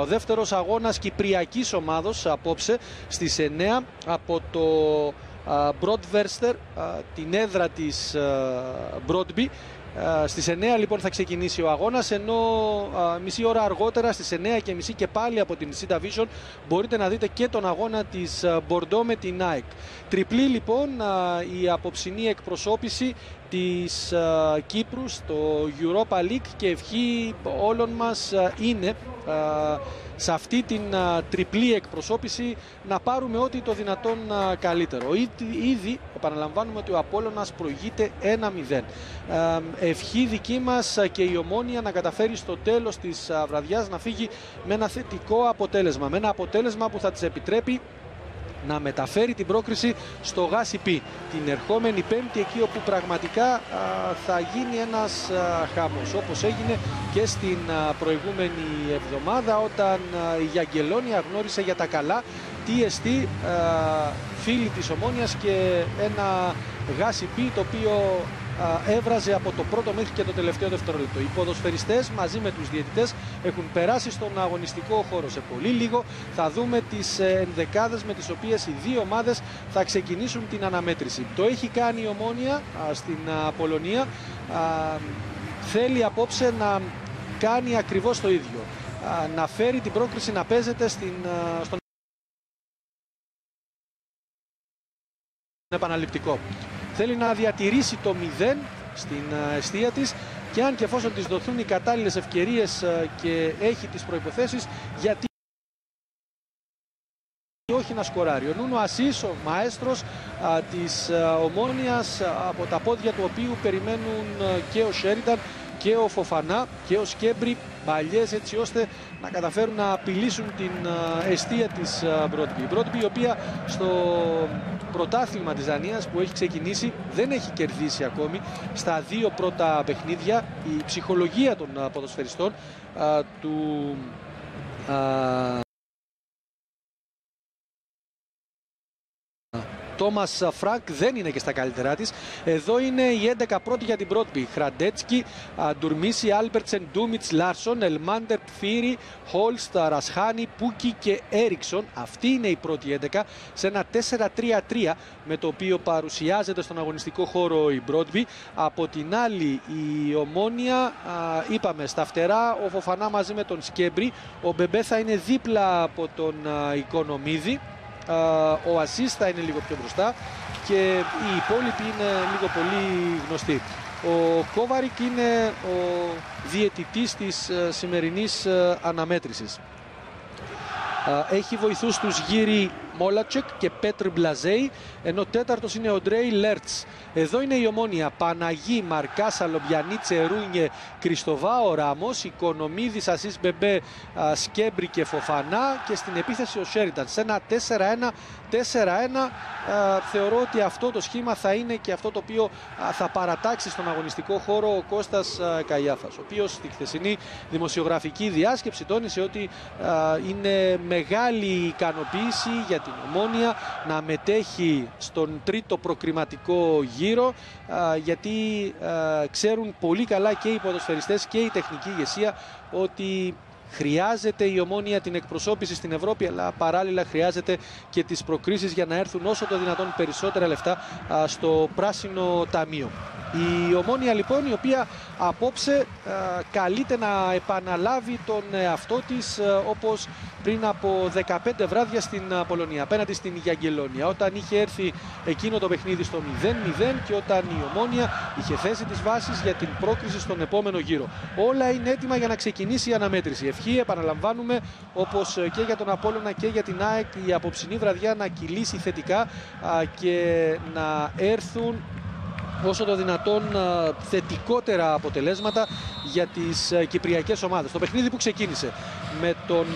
Ο δεύτερος αγώνας κυπριακής ομάδος απόψε στις 9 από το Broadverster, την έδρα της Broadby. Στις 9 λοιπόν θα ξεκινήσει ο αγώνας, ενώ μισή ώρα αργότερα στις 9:30 και πάλι από την C Division μπορείτε να δείτε και τον αγώνα της Bordeaux με την ΑΕΚ. Τριπλή λοιπόν η απόψινή εκπροσώπηση της Κύπρου στο Europa League και ευχή όλων μας είναι σε αυτή την τριπλή εκπροσώπηση να πάρουμε ό,τι το δυνατόν καλύτερο. Ήδη επαναλαμβάνουμε ότι ο Απόλλωνας προηγείται 1-0. Ευχή δική μας και η Ομόνοια να καταφέρει στο τέλος της βραδιάς να φύγει με ένα θετικό αποτέλεσμα. Με ένα αποτέλεσμα που θα της επιτρέπει να μεταφέρει την πρόκριση στο ΓΑΣΥΠΗ την ερχόμενη Πέμπτη, εκεί όπου πραγματικά θα γίνει ένας χαμός, όπως έγινε και στην προηγούμενη εβδομάδα όταν η Γιαγγελόνια γνώρισε για τα καλά τι εστί φίλοι της Ομόνοιας και ένα ΓΑΣΥΠΗ το οποίο έβραζε από το πρώτο μέχρι και το τελευταίο δευτερόλεπτο. Οι ποδοσφαιριστές μαζί με τους διαιτητές έχουν περάσει στον αγωνιστικό χώρο. Σε πολύ λίγο θα δούμε τις ενδεκάδες με τις οποίες οι δύο ομάδες θα ξεκινήσουν την αναμέτρηση. Το έχει κάνει η Ομόνοια στην Πολωνία. Θέλει απόψε να κάνει ακριβώς το ίδιο. Να φέρει την πρόκριση να παίζεται στον επαναληπτικό. Θέλει να διατηρήσει το 0 στην εστία της και αν και εφόσον της δοθούν οι κατάλληλες ευκαιρίες και έχει τις προϋποθέσεις, γιατί όχι να σκοράρει. Ο Νούνο Ασίς, ο μαέστρος της Ομόνοιας, από τα πόδια του οποίου περιμένουν και ο Σέρινταν και ο Φοφανά και ο Σκέμπρι παλιές, έτσι ώστε να καταφέρουν να απειλήσουν την εστία της Broadby. Η Broadby, η οποία στο πρωτάθλημα της Δανίας που έχει ξεκινήσει δεν έχει κερδίσει ακόμη στα δύο πρώτα παιχνίδια. Η ψυχολογία των ποδοσφαιριστών του Τόμας Φρανκ δεν είναι και στα καλύτερά της. Εδώ είναι οι 11 πρώτοι για την Broadby. Χραντέτσκι, Ντουρμίση, Άλμπερτσεν, Ντούμιτς, Λάρσον, Ελμάντερ, Πφύρι, Χόλστ, Ρασχάνι, Πούκι και Έριξον. Αυτή είναι η πρώτη 11 σε ένα 4-3-3 με το οποίο παρουσιάζεται στον αγωνιστικό χώρο η Broadby. Από την άλλη η Ομόνοια, είπαμε στα φτερά, ο Φοφανά μαζί με τον Σκέμπρι. Ο Μπεμπέ θα είναι δίπλα από τον Οικονομίδη. Ο Ασίς θα είναι λίγο πιο μπροστά και οι υπόλοιποι είναι λίγο πολύ γνωστοί. Ο Κόβαρικ είναι ο διαιτητής της σημερινής αναμέτρησης. Έχει βοηθούς τους Γύρι Μόλατσεκ και Πέτρ Μπλαζέη, ενώ τέταρτος είναι ο Ντρέι Λέρτς. Εδώ είναι η Ομόνοια. Παναγί, Μαρκάσα, Λομπιανίτσε, Ρούνιε, Κριστοβάο, Ράμος, Οικονομίδης, Ασίς, Μπεμπέ, Σκέμπρι και Φοφανά και στην επίθεση ο Σέρινταν. Σε ένα 4-1 θεωρώ ότι αυτό το σχήμα θα είναι και αυτό το οποίο θα παρατάξει στον αγωνιστικό χώρο ο Κώστας Καϊάφας, ο οποίος στη χθεσινή δημοσιογραφική διάσκεψη τόνισε ότι είναι μεγάλη ικανοποίηση για την Ομόνοια να μετέχει στον τρίτο προκριματικό γύρο, γιατί ξέρουν πολύ καλά και οι ποδοσφαιριστές και η τεχνική ηγεσία ότι χρειάζεται η Ομόνοια την εκπροσώπηση στην Ευρώπη, αλλά παράλληλα χρειάζεται και τις προκρίσεις για να έρθουν όσο το δυνατόν περισσότερα λεφτά στο πράσινο ταμείο. Η Ομόνοια λοιπόν, η οποία απόψε καλείται να επαναλάβει τον εαυτό της όπως πριν από 15 βράδια στην Πολωνία απέναντι στην Γιαγγελόνια, όταν είχε έρθει εκείνο το παιχνίδι στο 0-0 και όταν η Ομόνοια είχε θέσει τις βάσεις για την πρόκριση στον επόμενο γύρο. Όλα είναι έτοιμα για να ξεκινήσει η αναμέτρηση. Ευχή, επαναλαμβάνουμε, όπως και για τον Απόλλωνα και για την ΑΕΚ, η απόψινή βραδιά να κυλήσει θετικά και να έρθουν όσο το δυνατόν θετικότερα αποτελέσματα για τις κυπριακές ομάδες. Το παιχνίδι που ξεκίνησε με τον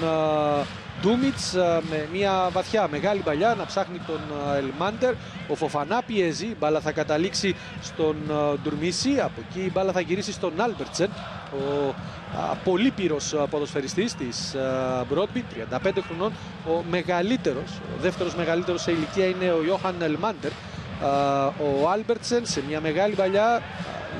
Ντούμιτς με μια βαθιά μεγάλη παλιά να ψάχνει τον Ελμάντερ, ο Φοφανά πιέζει, η μπάλα θα καταλήξει στον Ντουρμίση, από εκεί η μπάλα θα γυρίσει στον Άλμπερτσεν, ο πολύ πύρος ποδοσφαιριστής της Broadby, 35 χρονών, ο μεγαλύτερος, ο δεύτερος μεγαλύτερος σε ηλικία είναι ο Ιόχαν Ελμάντερ. Ο Άλμπερτσεν σε μια μεγάλη παλιά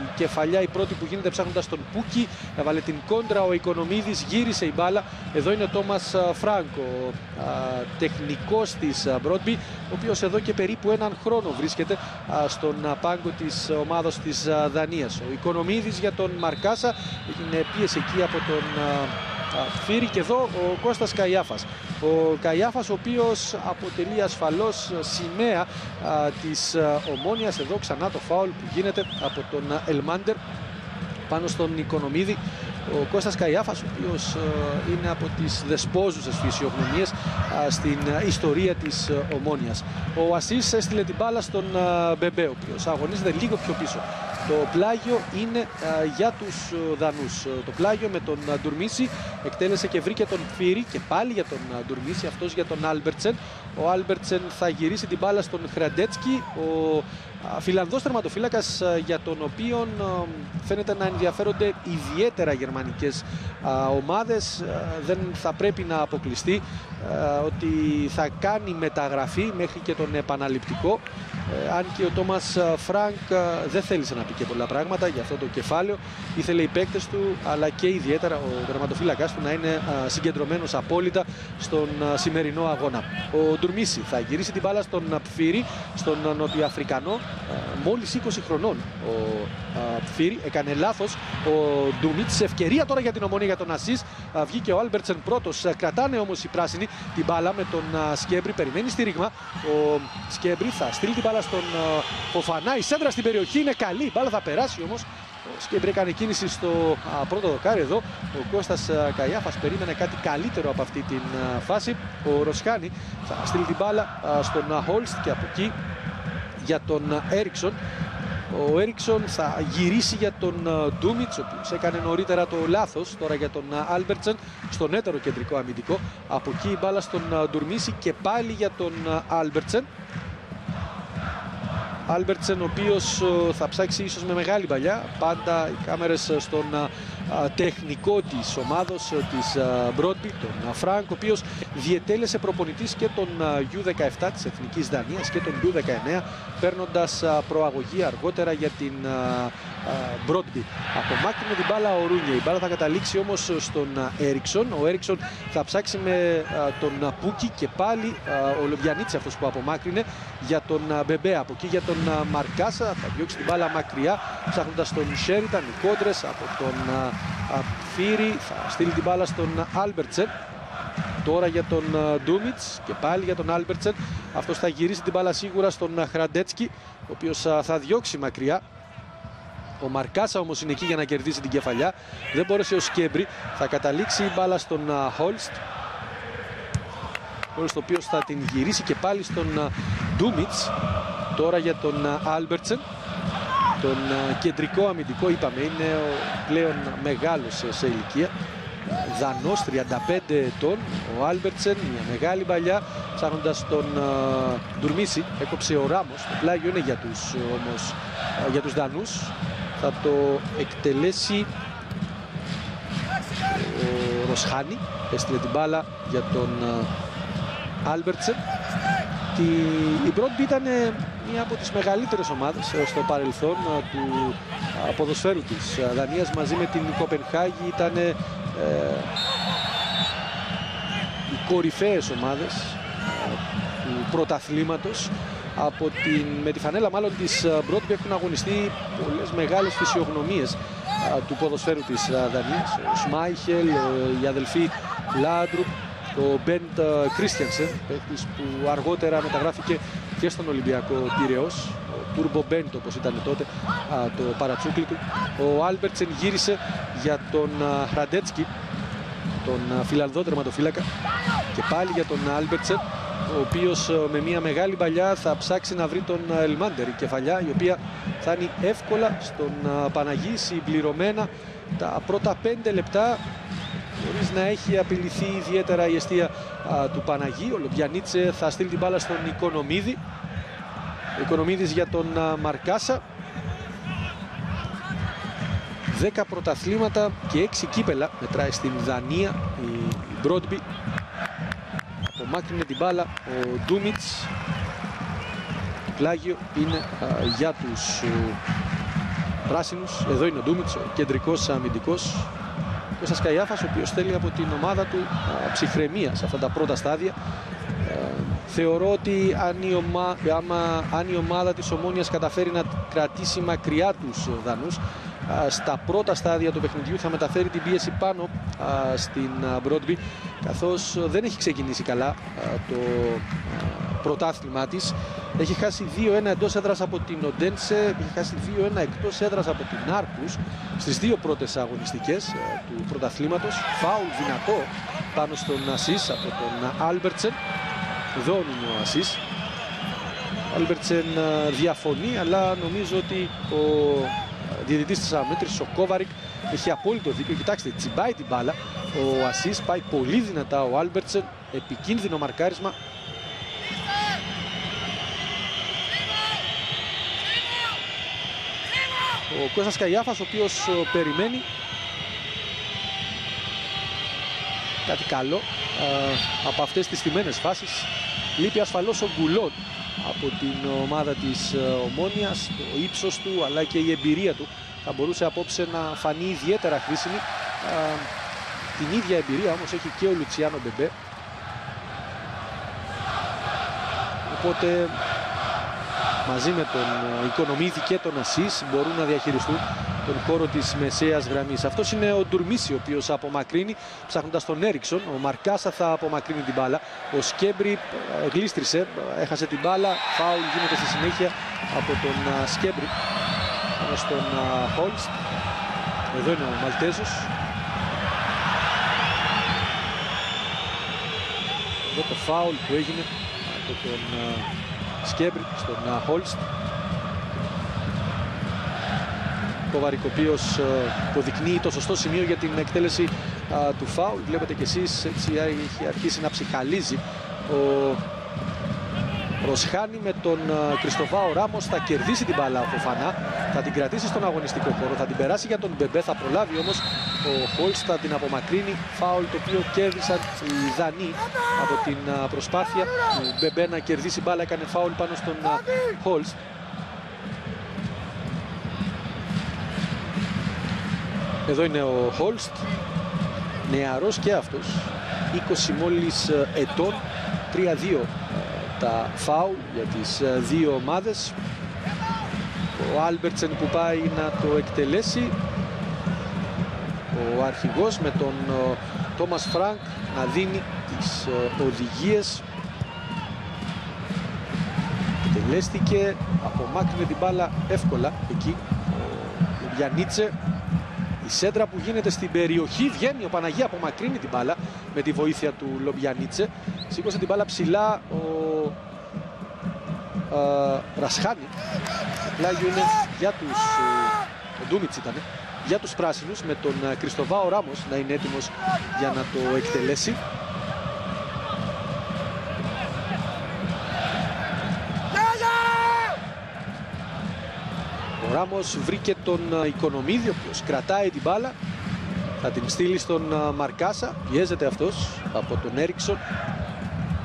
Η κεφαλιά η πρώτη που γίνεται ψάχνοντας τον Πούκι. Έβαλε την κόντρα ο Οικονομίδης, γύρισε η μπάλα. Εδώ είναι ο Τόμας Φράνκο, τεχνικός της Μπρόντμπι, ο οποίος εδώ και περίπου έναν χρόνο βρίσκεται στον πάγκο της ομάδας της Δανίας. Ο Οικονομίδης για τον Μαρκάσα, έγινε πίεση εκεί από τον Φύρη, και εδώ ο Κώστας Καϊάφας. Ο Καϊάφας, ο οποίος αποτελεί ασφαλώς σημαία της Ομόνοιας. Εδώ ξανά το φάουλ που γίνεται από τον Ελμάντερ πάνω στον Οικονομίδη. Ο Κώστας Καϊάφας, ο οποίος είναι από τις δεσπόζουσες φυσιογνωμίες στην ιστορία της Ομόνοιας. Ο Ασίς έστειλε την μπάλα στον Μπεμπέ, ο οποίος αγωνίζεται λίγο πιο πίσω. Το πλάγιο είναι για τους Δανούς. Το πλάγιο με τον Ντουρμίση, εκτέλεσε και βρήκε τον Φύρη, και πάλι για τον Ντουρμίση, αυτός για τον Άλμπερτσεν. Ο Άλμπερτσεν θα γυρίσει την μπάλα στον Χραντέτσκι, ο Φιλανδός τερματοφύλακας, για τον οποίο φαίνεται να ενδιαφέρονται ιδιαίτερα γερμανικές ομάδες. Δεν θα πρέπει να αποκλειστεί ότι θα κάνει μεταγραφή μέχρι και τον επαναληπτικό, αν και ο Τόμας Φρανκ δεν θέλησε να πει και πολλά πράγματα για αυτό το κεφάλαιο. Ήθελε οι παίκτες του, αλλά και ιδιαίτερα ο τερματοφύλακας του, να είναι συγκεντρωμένος απόλυτα στον σημερινό αγώνα. Ο Ντουρμίση θα γυρίσει την μπάλα στον Πφύρη, στον Νοτιοαφρικανό, μόλις 20 χρονών. Ο Πφύρη έκανε λάθος. Ο Ντουμίτς, ευκαιρία τώρα για την Ομονία, για τον Ασίς. Βγήκε ο Άλμπερτσεν πρώτος. Κρατάνε όμως οι πράσινοι την μπάλα με τον Σκέμπρι. Περιμένει στήριγμα. Ο Σκέμπρι θα στείλει την μπάλα στον Φοφανά. Η σέντρα στην περιοχή είναι καλή. Η μπάλα θα περάσει όμως. Ο Σκέμπρι έκανε κίνηση στο πρώτο δοκάρι εδώ. Ο Κώστας Καϊάφας περίμενε κάτι καλύτερο από αυτή την φάση. Ο Ροσχάνη θα στείλει την μπάλα στον Χόλστ, και από εκεί για τον Έριξον. Ο Έριξον θα γυρίσει για τον Ντούμιτς, ο οποίος έκανε νωρίτερα το λάθος. Τώρα για τον Άλμπερτσεν, στον έτερο κεντρικό αμυντικό. Από εκεί η μπάλα στον Ντουρμίση, και πάλι για τον Άλμπερτσεν. Άλμπερτσεν, ο οποίος θα ψάξει ίσως με μεγάλη παλιά. Πάντα οι κάμερες στον τεχνικό της ομάδος της Μπρόντμπι, τον Φρανκ, ο οποίος διετέλεσε προπονητής και τον U17 της Εθνικής Δανίας και τον U19, παίρνοντας προαγωγή αργότερα για την Μπρόντμπι. Απομάκρυνε την μπάλα ο Ρούνιε. Η μπάλα θα καταλήξει όμως στον Έριξον. Ο Έριξον θα ψάξει με τον Πούκι, και πάλι ο Λοβιανίτση αυτός που απομάκρυνε για τον Μπεμπέ. Από εκεί για τον Μαρκάσα, θα διώξει την μπάλα μακριά ψάχνοντας τον Σέριταν. Οι κόντρες από τον Φύρη, θα στείλει την μπάλα στον Άλμπερτσεν. Τώρα για τον Ντούμιτς, και πάλι για τον Άλμπερτσεν. Αυτός θα γυρίσει την μπάλα σίγουρα στον Χραντέτσκι, ο οποίος θα διώξει μακριά. Ο Μαρκάσα όμως είναι εκεί για να κερδίσει την κεφαλιά. Δεν μπόρεσε ο Σκέμπρι. Θα καταλήξει η μπάλα στον Χόλστ, ο οποίος θα την γυρίσει και πάλι στον Ντούμιτς. Τώρα για τον Άλμπερτσεν, τον κεντρικό αμυντικό, είπαμε, είναι ο πλέον μεγάλος σε ηλικία. Δανός, 35 ετών. Ο Άλμπερτσεν, μια μεγάλη παλιά, ψάχνοντας τον Ντουρμίση. Έκοψε ο Ράμος. Το πλάγιο είναι για τους, όμως, για τους Δανούς. Θα το εκτελέσει ο Ροσχάνη. Έστειλε την μπάλα για τον Άλμπερτσεν. Η Μπρόντμπι ήταν μία από τις μεγαλύτερες ομάδες στο παρελθόν του ποδοσφαίρου της Δανίας, μαζί με την Κοπενχάγη. Ήταν οι κορυφαίες ομάδες του πρωταθλήματος. Με τη φανέλα μάλλον της Μπρόντμπι έχουν αγωνιστεί πολλές μεγάλες φυσιογνωμίες του ποδοσφαίρου της Δανίας. Ο Σμάιχελ, οι αδελφοί Λάντρουπ, ο Μπεντ Κρίστιανσεν, παίκτης που αργότερα μεταγράφηκε και στον Ολυμπιακό Πειραιώς, ο Τούρμπο Μπεντ όπως ήταν τότε το παρατσούκλι του. Ο Άλμπερτσεν γύρισε για τον Χραντέτσκι, τον Φιλανδό τερματοφύλακα, και πάλι για τον Άλμπερτσεν, ο οποίος με μια μεγάλη παλιά θα ψάξει να βρει τον Ελμάντερ. Η κεφαλιά, η οποία θα είναι εύκολα στον Παναγί, συμπληρωμένα τα πρώτα 5 λεπτά, χωρίς να έχει απειληθεί ιδιαίτερα η εστία του Παναγί. Ο Λοβιανίτσε θα στείλει την μπάλα στον Οικονομίδη. Ο Οικονομίδης για τον Μαρκάσα. 10 πρωταθλήματα και 6 κύπελα μετράει στην Δανία η Μπρόντμπι. Απομάκρυνε την μπάλα ο Ντούμιτς. Το πλάγιο είναι για τους πράσινους. Εδώ είναι ο Ντούμιτς, ο κεντρικός αμυντικός. Ο Κώστας Καϊάφας, ο οποίος θέλει από την ομάδα του ψυχραιμία σε αυτά τα πρώτα στάδια. Θεωρώ ότι αν η ομάδα της Ομόνοιας καταφέρει να κρατήσει μακριά τους Δανούς, στα πρώτα στάδια του παιχνιδιού θα μεταφέρει την πίεση πάνω στην Μπρόντμπι, καθώς δεν έχει ξεκινήσει καλά το πρωτάθλημά της. Έχει χάσει 2-1 εντός έδρας από την Οντένσε, έχει χάσει 2-1 εκτός έδρας από την Άρκους στις δύο πρώτες αγωνιστικές του πρωταθλήματος. Φάουλ δυνατό πάνω στον Ασίς από τον Άλμπερτσεν. Εδώ είναι ο Ασίς. Ο Άλμπερτσεν διαφωνεί, αλλά νομίζω ότι ο διαιτητής της αμέτρησης, ο Κόβαρικ, έχει απόλυτο δίκιο. Κοιτάξτε, τσιμπάει την μπάλα. Ο Ασίς πάει πολύ δυνατά. Ο Άλμπερτσεν, επικίνδυνο μαρκάρισμα. Ο Κώστας Καϊάφας, ο οποίος περιμένει κάτι καλό από αυτές τις στιμένες φάσεις. Λείπει ασφαλώς ο Γκουλόν από την ομάδα της Ομόνοιας. Το ύψος του αλλά και η εμπειρία του θα μπορούσε απόψε να φανεί ιδιαίτερα χρήσιμη. Την ίδια εμπειρία όμως έχει και ο Λουτσιάνο Μπεμπέ. Οπότε μαζί με τον Οικονομίδη και τον Ασίς μπορούν να διαχειριστούν τον χώρο της μεσαίας γραμμής. Αυτός είναι ο Ντουρμίση, ο οποίος απομακρύνει ψάχνοντας τον Έριξον. Ο Μαρκάσα θα απομακρύνει την μπάλα. Ο Σκέμπρι γλίστρισε, έχασε την μπάλα. Φάουλ γίνεται στη συνέχεια από τον Σκέμπρι πάνω στον Χόλστ. Εδώ είναι ο Μαλτέζος. Εδώ το φάουλ που έγινε από τον Σκέμπρι στον Χόλστ. Ο Κόβαρικ, ο οποίος υποδεικνύει το σωστό σημείο για την εκτέλεση του φάουλ. Βλέπετε κι εσείς, έτσι έχει αρχίσει να ψυχαλίζει ο Ροσχάνη με τον Κριστοφάο Ράμος. Θα κερδίσει την μπάλα ο Φοφανά, θα την κρατήσει στον αγωνιστικό χώρο, θα την περάσει για τον Μπεμπέ, θα προλάβει όμως ο Χόλστ, θα την απομακρύνει. Φάουλ το οποίο κέρδισαν οι Δανείοι από την προσπάθεια του Μπεμπέ να κερδίσει μπάλα. Έκανε φάουλ πάνω στον Χόλστ. Εδώ είναι ο Χόλστ, νεαρός και αυτός, 20 μόλις ετών, 3-2 τα φάουλ για τις δύο ομάδες. Ο Άλμπερτσεν που πάει να το εκτελέσει. Ο αρχηγός με τον Τόμας Φρανκ να δίνει τις οδηγίες. Εκτελέστηκε, απομάκρυνε την μπάλα εύκολα εκεί ο Λουμπιανίτσε. Η σέντρα που γίνεται στην περιοχή, βγαίνει ο Παναγία, απομακρύνει την μπάλα με τη βοήθεια του Λομπιανίτσε. Σήκωσε την μπάλα ψηλά ο Ρασχάνη. Το πλάγιο είναι για τους, ο Ντούμιτς ήταν, για τους πράσινους, με τον Κριστοβάο Ράμος να είναι έτοιμος για να το εκτελέσει. Ο Ράμος βρήκε τον Οικονομίδη, ο οποίος κρατάει την μπάλα. Θα την στείλει στον Μαρκάσα. Πιέζεται αυτός από τον Έριξον.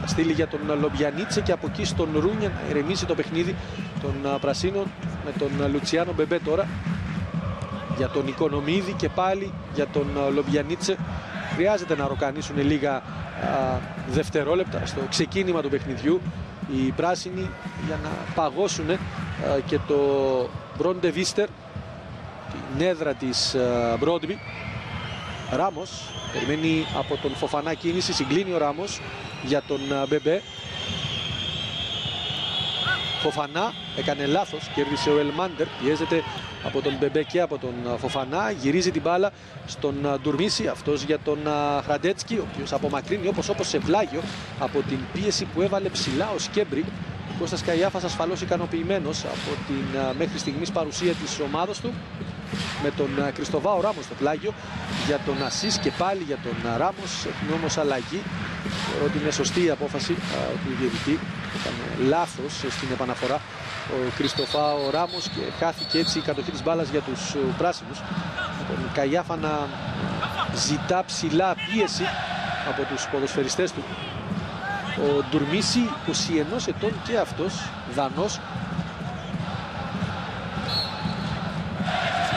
Θα στείλει για τον Λομπιανίτσε και από εκεί στον Ρούνια να ηρεμήσει το παιχνίδι των Πρασίνων με τον Λουτσιάνο Μπεμπέ τώρα. Για τον Οικονομίδη και πάλι για τον Λομπιανίτσε. Χρειάζεται να ροκανίσουν λίγα δευτερόλεπτα στο ξεκίνημα του παιχνιδιού οι πράσινοι για να παγώσουν και το Μπρόντε Βίστερ, την έδρα της Μπρόντμπι. Ράμος περιμένει από τον Φοφανά κίνηση, συγκλίνει ο Ράμος για τον Μπεμπέ. Φοφανά έκανε λάθος, κέρδισε ο Ελμάντερ, πιέζεται από τον Μπεμπέ και από τον Φοφανά, γυρίζει την μπάλα στον Ντουρμίση, αυτός για τον Χραντέτσκι, ο οποίος απομακρύνει όπως σε πλάγιο από την πίεση που έβαλε ψηλά ο Σκέμπρι. Ο Κώστας Καϊάφας ασφαλώς ικανοποιημένος από την μέχρι στιγμής παρουσία της ομάδας του, με τον Κριστοβάο Ράμος στο πλάγιο, για τον Ασίς και πάλι για τον Ράμος. Έχουν όμως αλλαγή. Θεωρώ ότι είναι σωστή η απόφαση του διαιτητή. Έκανε λάθος στην επαναφορά ο Κριστοφάο Ράμος και χάθηκε έτσι η κατοχή της μπάλας για τους πράσινους. Τον Καϊάφα να ζητά ψηλά πίεση από τους ποδοσφαιριστές του. Ο Ντουρμίση, 21 ετών και αυτός, Δανός.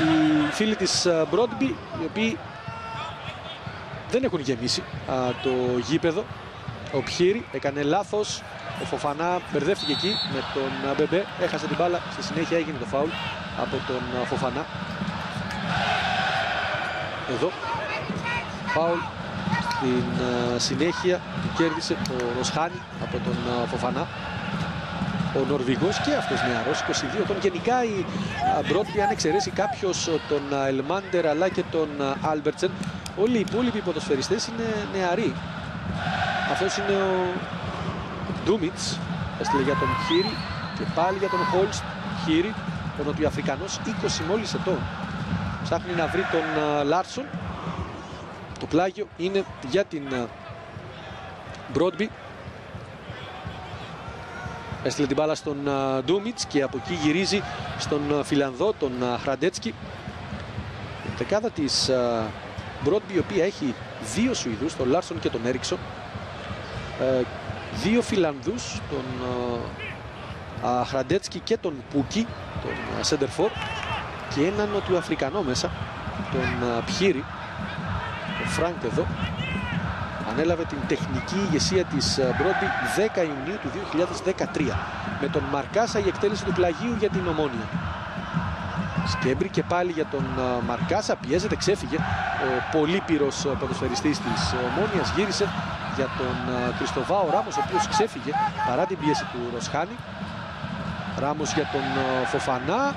οι φίλοι της Μπρόντμπι, οι οποίοι δεν έχουν γεμίσει το γήπεδο. Ο Πχύρη έκανε λάθος, ο Φοφανά μπερδεύτηκε εκεί με τον Μπεμπέ, έχασε την μπάλα, στη συνέχεια έγινε το φάουλ από τον Φοφανά. Εδώ, φάουλ στην συνέχεια του κέρδισε ο Ροσχάνη από τον Φοφανά. Ο Νορβηγός και αυτός νεαρός, 22 ετών. Γενικά η Μπρόντμπι, αν εξαιρέσει κάποιος τον Ελμάντερ αλλά και τον Άλμπερτσεν, όλοι οι υπόλοιποι ποδοσφαιριστές είναι νεαροί. Αυτός είναι ο Ντούμιτς, έστειλε για τον Πχύρη και πάλι για τον Χόλστ. Πχύρη, ο Νοτιοαφρικανός, 20 μόλις ετών. Ψάχνει να βρει τον Λάρσον. Το πλάγιο είναι για την Μπρόντμπι. Έστειλε την μπάλα στον Ντούμιτς και από εκεί γυρίζει στον Φιλανδό, τον Χραντέτσκι. Η δεκάδα της Μπρόντμπι, η οποία έχει δύο Σουηδούς, τον Λάρσον και τον Έριξον. Δύο Φιλανδούς, τον Χραντέτσκι και τον Πούκι, τον Σέντερφορ, και έναν Νοτιοαφρικανό μέσα, τον Πχύρη. Ο Φρανκ εδώ ανέλαβε την τεχνική ηγεσία της Μπρόντμπι 10 Ιουνίου του 2013. Με τον Μαρκάσα η εκτέλεση του πλαγίου για την Ομόνια. Σκέμπρι και πάλι για τον Μαρκάσα, πιέζεται, ξέφυγε. Ο πολύπυρος ποδοσφαιριστής της Ομόνιας γύρισε για τον Κριστοβάο Ράμος, ο οποίος ξέφυγε παρά την πίεση του Ροσχάνη. Ράμος για τον Φοφανά.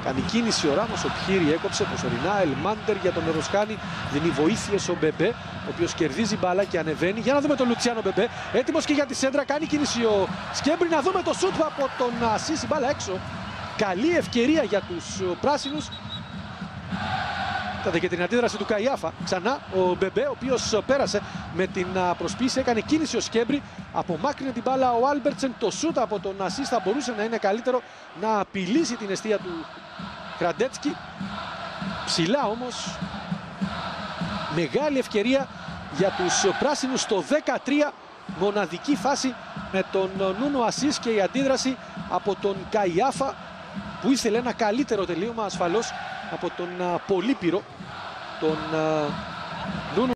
Κάνει κίνηση ο Ράμος, ο Πχύρη έκοψε προσωρινά. Ελμάντερ για τον Ροσχάνη, δίνει βοήθειες ο Μπεμπέ, ο οποίος κερδίζει μπάλα και ανεβαίνει. Για να δούμε τον Λουτσιάνο Μπεμπέ, έτοιμος και για τη σέντρα, κάνει κίνηση ο Σκέμπρι. Να δούμε το σούτ από τον Ασίση, μπάλα έξω. Καλή ευκαιρία για τους πράσινους. Είδατε και την αντίδραση του Καϊάφα. Ξανά ο Μπεμπέ, ο οποίος πέρασε με την προσποίηση, έκανε κίνηση ο Σκέμπρι. Απομάκρυνε την μπάλα ο Άλμπερτσεν. Το σούτ από τον Ασίση θα μπορούσε να είναι καλύτερο, να απειλήσει την εστία του Χραντέτσκι. Ψηλά όμως. Μεγάλη ευκαιρία για τους πράσινους στο 13. Μοναδική φάση με τον Νούνο Ασίς και η αντίδραση από τον Καϊάφα, που ήθελε ένα καλύτερο τελείωμα ασφαλώς από τον πολύπυρο, τον Νούνο.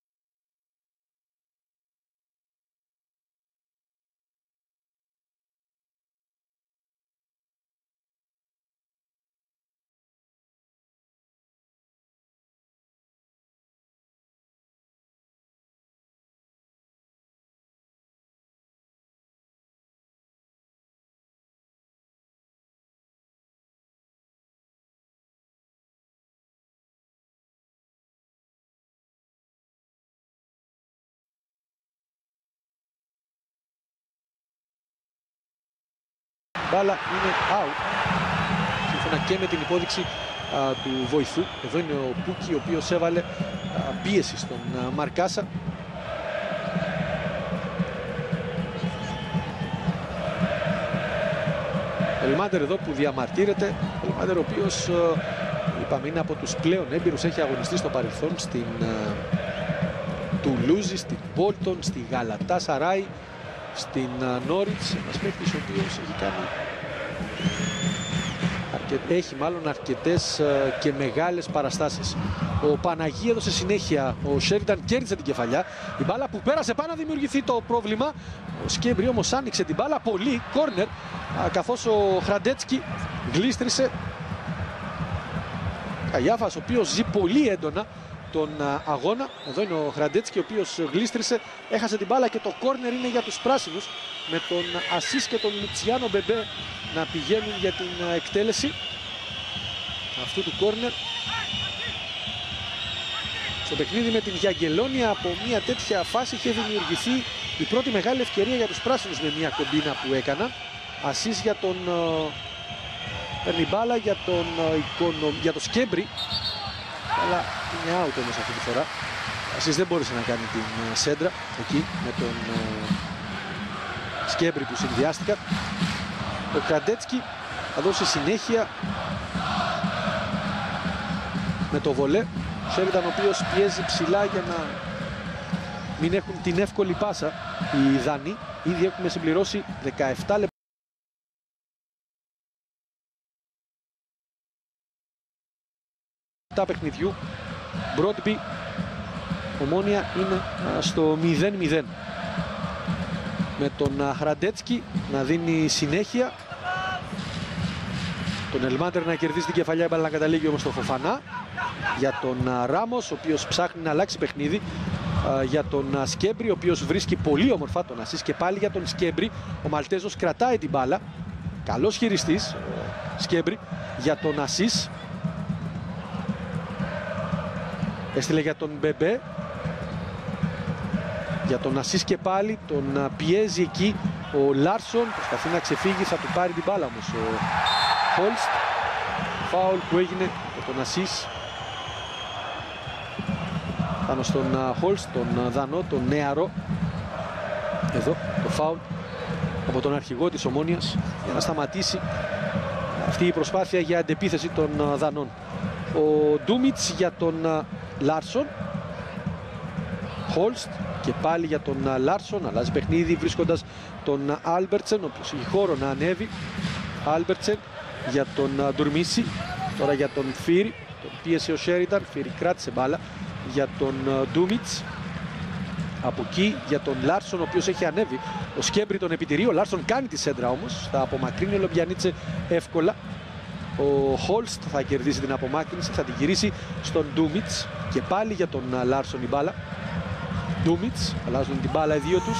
Μπάλα είναι out, σύμφωνα και με την υπόδειξη του βοηθού. Εδώ είναι ο Πούκι, ο οποίος έβαλε πίεση στον Μαρκάσα. Ελμάντερ εδώ που διαμαρτύρεται. Ελμάντερ ο οποίος, είπαμε, είναι από τους πλέον έμπειρους, έχει αγωνιστεί στο παρελθόν στην Τουλούζη, στην Μπόλτον, στη Γαλατάσαράι, στην Νόριτς. Ένας παίκτης ο οποίος έχει κάνει αρκετές και μεγάλες παραστάσεις. Ο Παναγί έδωσε συνέχεια, ο Σέρινταν κέρδισε την κεφαλιά. Η μπάλα που πέρασε πάνω να δημιουργηθεί το πρόβλημα. Ο Σκέμπρι όμως άνοιξε την μπάλα πολύ, κόρνερ, καθώς ο Χραντέτσκι γλίστρισε. Καϊάφας, ο οποίος ζει πολύ έντονα τον αγώνα. Εδώ είναι ο Χραντέτσκι, ο οποίος γλίστρισε, έχασε την μπάλα και το κόρνερ είναι για τους πράσινους, με τον Ασίς και τον Λουτσιάνο Μπεμπέ να πηγαίνουν για την εκτέλεση αυτού του κόρνερ. Στο παιχνίδι με την Γιαγκελόνια, από μια τέτοια φάση είχε δημιουργηθεί η πρώτη μεγάλη ευκαιρία για τους πράσινους, με μια κομπίνα που έκανα. Ασίς για τον παίρνει μπάλα για το Σκέμπρι, αλλά είναι out όμως αυτή τη φορά. Ασίς δεν μπόρεσε να κάνει την σέντρα εκεί με τον Σκέμπρι που συνδυάστηκαν. Ο Χραντέτσκι θα δώσει συνέχεια με το βολέ. Σέρινταν, ο οποίος πιέζει ψηλά για να μην έχουν την εύκολη πάσα οι Δανείοι. Ήδη έχουμε συμπληρώσει 17 λεπτά. λεπτά παιχνιδιού. Μπρότμπι, Ομόνια είναι στο 0-0. Με τον Χραντέτσκι να δίνει συνέχεια. Τον Ελμάντερ να κερδίσει την κεφαλιά, η μπάλα να καταλήγει όμως στο Φοφανά. Για τον Ράμος, ο οποίος ψάχνει να αλλάξει παιχνίδι. Για τον Σκέμπρι, ο οποίος βρίσκει πολύ όμορφα τον ασίς. Και πάλι για τον Σκέμπρι, ο Μαλτέζος κρατάει την μπάλα. Καλός χειριστής, Σκέμπρι, για τον ασίς. Έστειλε για τον Μπεμπέ. Για τον ασίς και πάλι, τον πιέζει εκεί ο Λάρσον. Προσπαθεί να ξεφύγει, θα του πάρει την μπάλα όμως ο Χόλστ. Φάουλ που έγινε για τον ασίς πάνω στον Χόλστ, τον Δανό, τον νεαρό. Εδώ το φάουλ από τον αρχηγό της Ομόνιας για να σταματήσει αυτή η προσπάθεια για αντεπίθεση των Δανών. Ο Ντούμιτς για τον Λάρσον. Χόλστ και πάλι για τον Λάρσον. Αλλάζει παιχνίδι βρίσκοντας τον Άλμπερτσεν, ο οποίος έχει χώρο να ανέβει. Άλμπερτσεν για τον Ντουρμίση. Τώρα για τον Φίρι. Τον πίεσε ο Σέριταν. Φίρι κράτησε μπάλα για τον Ντούμιτς. Από εκεί για τον Λάρσον, ο οποίος έχει ανέβει. Ο Σκέμπρι τον επιτηρεί. Ο Λάρσον κάνει τη σέντρα όμως. Θα απομακρύνει ο Λομπιανίτσε εύκολα. Ο Χόλστ θα κερδίσει την απομάκρυνση. Θα την γυρίσει στον Ντούμιτς. Και πάλι για τον Λάρσον η μπάλα. Ντούμιτς, αλλάζουν την μπάλα οι δύο τους.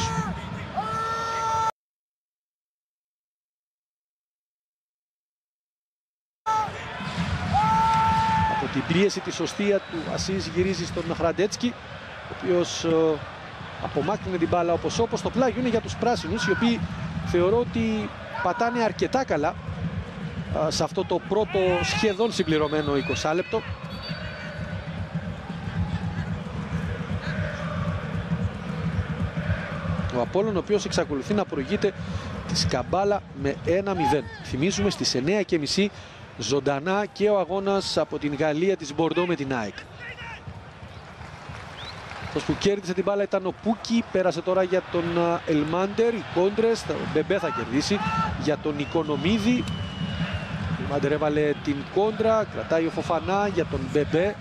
Από την πίεση τη σωστία του ασίς γυρίζει στον Χραντέτσκι, ο οποίος απομάκρυνε την μπάλα όπως το πλάγιο είναι για τους πράσινους, οι οποίοι θεωρώ ότι πατάνε αρκετά καλά σε αυτό το πρώτο σχεδόν συμπληρωμένο 20 λεπτό. Ο Απόλλων, ο οποίος εξακολουθεί να προηγείται τη σκαμπάλα με 1-0. Θυμίζουμε στις 9:30 ζωντανά και ο αγώνας από την Γαλλία της Μπορντό με την ΑΕΚ. Αυτός που κέρδισε την μπάλα ήταν ο Πούκι, πέρασε τώρα για τον Ελμάντερ, οι κόντρες, ο Μπεμπέ θα κερδίσει για τον Οικονομίδη. Ο Ελμάντερ έβαλε την κόντρα, κρατάει ο Φοφανά για τον Μπεμπέ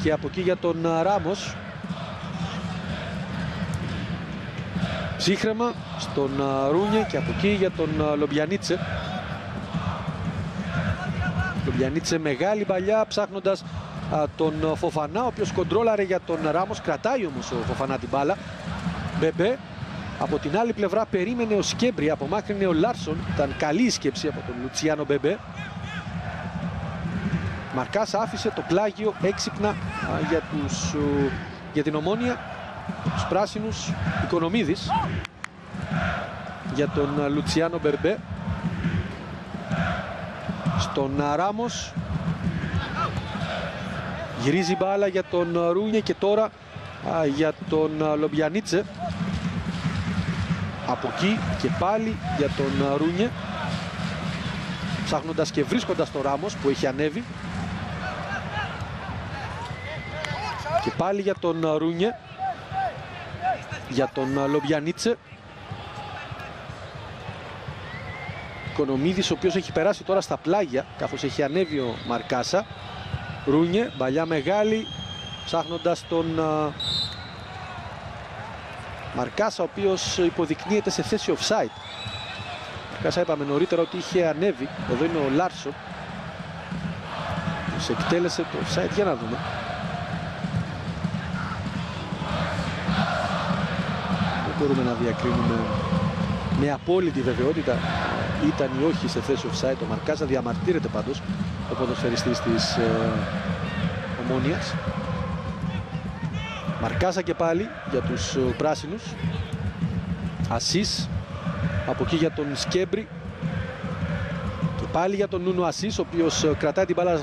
και από εκεί για τον Ράμος. Ψύχρεμα στον Ρούνιε και από εκεί για τον Λομπιανίτσε. Λομπιανίτσε μεγάλη παλιά ψάχνοντας τον Φοφανά, ο οποίος κοντρόλαρε για τον Ράμος. Κρατάει όμως ο Φοφανά την μπάλα. Μπεμπέ. Από την άλλη πλευρά περίμενε ο Σκέμπρι, απομάκρυνε ο Λάρσον. Ήταν καλή η σκέψη από τον Λουτσιάνο Μπεμπέ. Μαρκάς άφησε το πλάγιο έξυπνα για την Ομόνια. Τους πράσινους. Οικονομίδης για τον Λουτσιάνο Μπεμπέ. Στον Ράμος. Γυρίζει μπάλα για τον Ρούνιε και τώρα για τον Λομπιανίτσε. Από εκεί και πάλι για τον Ρούνιε. Ψάχνοντας και βρίσκοντας τον Ράμος που έχει ανέβει. Και πάλι για τον Ρούνιε. Για τον Λομπιανίτσε. Οικονομίδης, ο οποίος έχει περάσει τώρα στα πλάγια καθώς έχει ανέβει ο Μαρκάσα. Ρούνιε, παλιά μεγάλη, ψάχνοντας τον Μαρκάσα, ο οποίος υποδεικνύεται σε θέση offside. Μαρκάσα είπαμε νωρίτερα ότι είχε ανέβει. Εδώ είναι ο Λάρσον. Τους εκτέλεσε το offside, για να δούμε. Δεν μπορούμε να διακρίνουμε με απόλυτη βεβαιότητα ήταν ή όχι σε θέση offside. Ο Μαρκάσα διαμαρτύρεται πάντως, ο ποδοσφαιριστής της Ομόνιας. Μαρκάσα και πάλι για τους πράσινους. Ασίς. Από εκεί για τον Σκέμπρι. Και πάλι για τον Νούνο Ασίς, ο οποίος κρατάει την μπάλα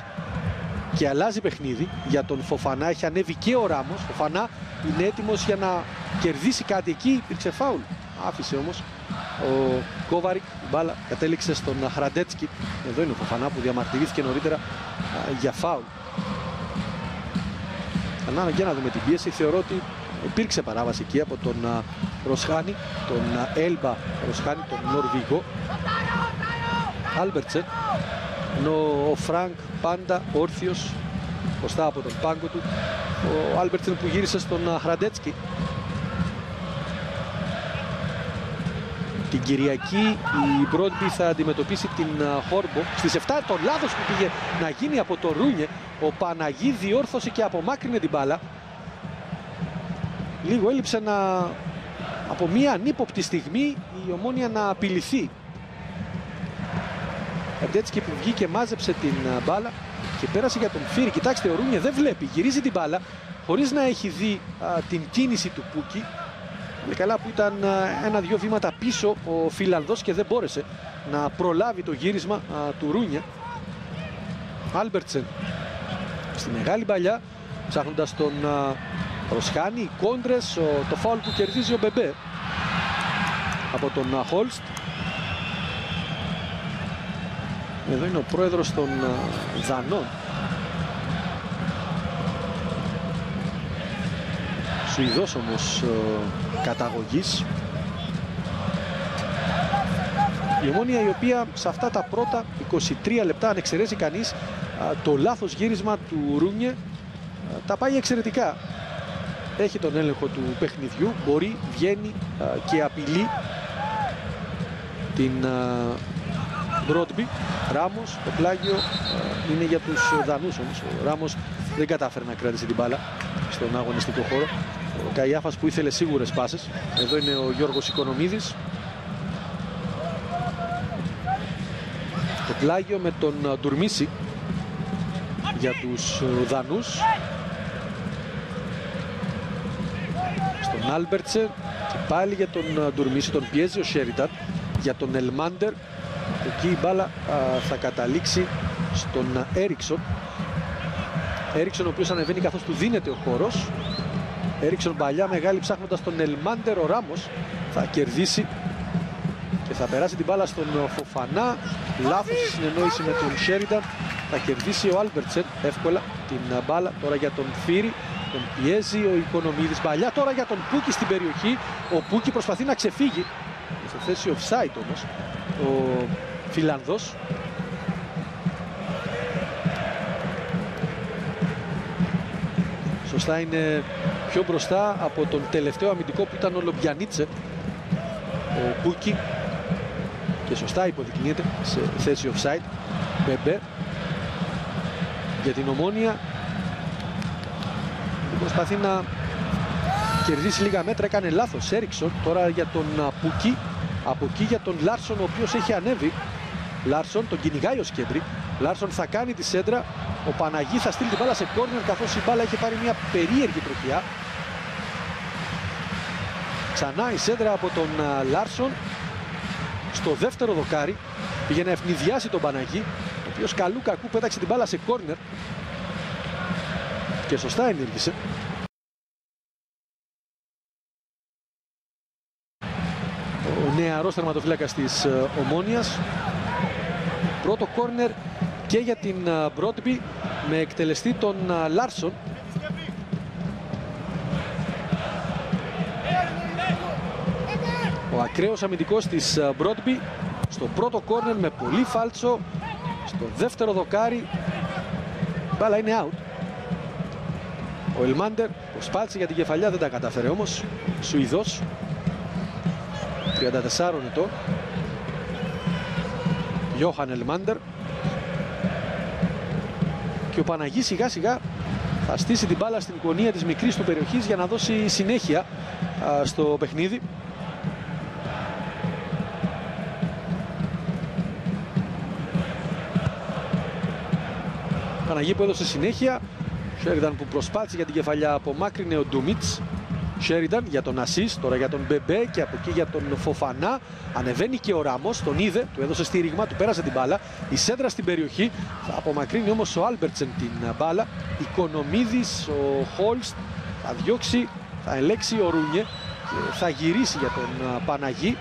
και αλλάζει παιχνίδι. Για τον Φοφανά έχει ανέβει και ο Ράμος. Φοφανά είναι έτοιμος για να κερδίσει κάτι εκεί. Υπήρξε φάουλ. Άφησε όμως ο Κόβαρικ. Η μπάλα κατέληξε στον Χραντέτσκι. Εδώ είναι ο Φοφανά που διαμαρτυρήθηκε νωρίτερα για φάουλ. Αλλά για να δούμε την πίεση. Θεωρώ ότι υπήρξε παράβαση εκεί από τον Ροσχάνη, τον Έλμπα Ροσχάνη, τον Νορβηγό. Άλμπερτσεν. Ενώ ο Φρανκ πάντα όρθιος μπροστά από τον πάγκο του ο Άλμπερτσεν που γύρισε στον Χραντέτσκι. Την Κυριακή η Μπρόντμπι θα αντιμετωπίσει την Χόρμπο. Στις 7 το λάθος που πήγε να γίνει από το Ρούνιε, ο Παναγί διόρθωσε και απομάκρυνε την μπάλα. Λίγο έλειψε από μια ανύποπτη στιγμή η Ομόνοια να απειληθεί. Χραντέτσκι που βγήκε και μάζεψε την μπάλα και πέρασε για τον Φίρι. Κοιτάξτε, ο Ρούνιε δεν βλέπει, γυρίζει την μπάλα χωρίς να έχει δει την κίνηση του Πούκι. Είναι καλά που ήταν ένα-δυο βήματα πίσω ο Φιλανδός και δεν μπόρεσε να προλάβει το γύρισμα του Ρούνιε. Άλμπερτσεν στη μεγάλη παλιά, ψάχνοντας τον Ροσχάνη, οι κόντρες, το φάουλ που κερδίζει ο Μπεμπέ από τον Χόλστ. Εδώ είναι ο πρόεδρος των Δανών. Σουηδός όμως καταγωγής. Η Ομόνοια η οποία σε αυτά τα πρώτα 23 λεπτά, αν εξαιρέσει κανείς το λάθος γύρισμα του Ρούνιε, τα πάει εξαιρετικά. Έχει τον έλεγχο του παιχνιδιού, μπορεί, βγαίνει και απειλεί την Μπρόντμπι. Ράμος, το πλάγιο είναι για τους Δανούς όμως. Ο Ράμος δεν κατάφερε να κρατήσει την μπάλα στον αγωνιστικό χώρο. Ο Καϊάφας που ήθελε σίγουρες πάσες. Εδώ είναι ο Γιώργος Οικονομίδης. Το πλάγιο με τον Ντουρμίση για τους Δανούς. Στον Άλμπερτσε και πάλι για τον Ντουρμίση. Τον πιέζει ο Σέριταν για τον Ελμάντερ. Εκεί η μπάλα θα καταλήξει στον Έριξον. Έριξον ο οποίος ανεβαίνει καθώς του δίνεται ο χώρος. Έριξον παλιά μεγάλη ψάχνοντας τον Ελμάντερ. Ο Ράμος θα κερδίσει και θα περάσει την μπάλα στον Φοφανά. Λάθος η συνεννόηση με τον Σέριταν. Θα κερδίσει ο Άλμπερτσεν εύκολα την μπάλα. Τώρα για τον Φίρι. Τον πιέζει ο Οικονομίδης παλιά. Τώρα για τον Πούκι στην περιοχή. Ο Πούκι προσπαθεί να ξεφύγει. Σε θέση offside όμως ο Φιλανδός. Σωστά είναι πιο μπροστά από τον τελευταίο αμυντικό που ήταν ο Λομπιανίτσε, ο Πούκι, και σωστά υποδεικνύεται σε θέση offside. Μπεμπέ για την Ομόνοια που προσπαθεί να κερδίσει λίγα μέτρα, έκανε λάθος. Έριξον τώρα για τον Πούκι, από εκεί για τον Λάρσον ο οποίος έχει ανέβει. Λάρσον τον κυνηγάει ο Σκέντρι. Λάρσον θα κάνει τη σέντρα. Ο Παναγί θα στείλει την μπάλα σε κόρνερ καθώς η μπάλα έχει πάρει μια περίεργη τροχιά. Ξανά η σέντρα από τον Λάρσον στο δεύτερο δοκάρι. Πήγε να ευνηδιάσει τον Παναγί, ο οποίος καλού κακού πέταξε την μπάλα σε κόρνερ και σωστά ενήργησε. Ο νεαρός τερματοφύλακας της Ομόνοιας. Πρώτο κόρνερ και για την Μπρόντμπι με εκτελεστή τον Λάρσον. Ο ακραίος αμυντικός της Μπρόντμπι στο πρώτο κόρνερ με πολύ φάλτσο. Στο δεύτερο δοκάρι μπάλα είναι out. Ο Ελμάντερ προσπάθησε για την κεφαλιά, δεν τα κατάφερε όμως. Σουηδός, 34 ετών, Γιώχαν Ελμάντερ. Και ο Παναγί σιγά σιγά θα στήσει την μπάλα στην γωνία της μικρής του περιοχής για να δώσει συνέχεια στο παιχνίδι. Παναγί που έδωσε συνέχεια. Σέριταν που προσπάθησε για την κεφαλιά, απομάκρυνε ο Ντούμιτς. Σέριταν για τον Ασίς, τώρα για τον Μπεμπέ και από εκεί για τον Φοφανά. Ανεβαίνει και ο Ράμος, τον είδε, του έδωσε στήριγμα, του πέρασε την μπάλα. Η σέντρα στην περιοχή, θα απομακρύνει όμως ο Άλμπερτσεν την μπάλα. Οικονομίδης, ο Χόλστ θα διώξει, θα ελέξει ο Ρούνιε και θα γυρίσει για τον Παναγί,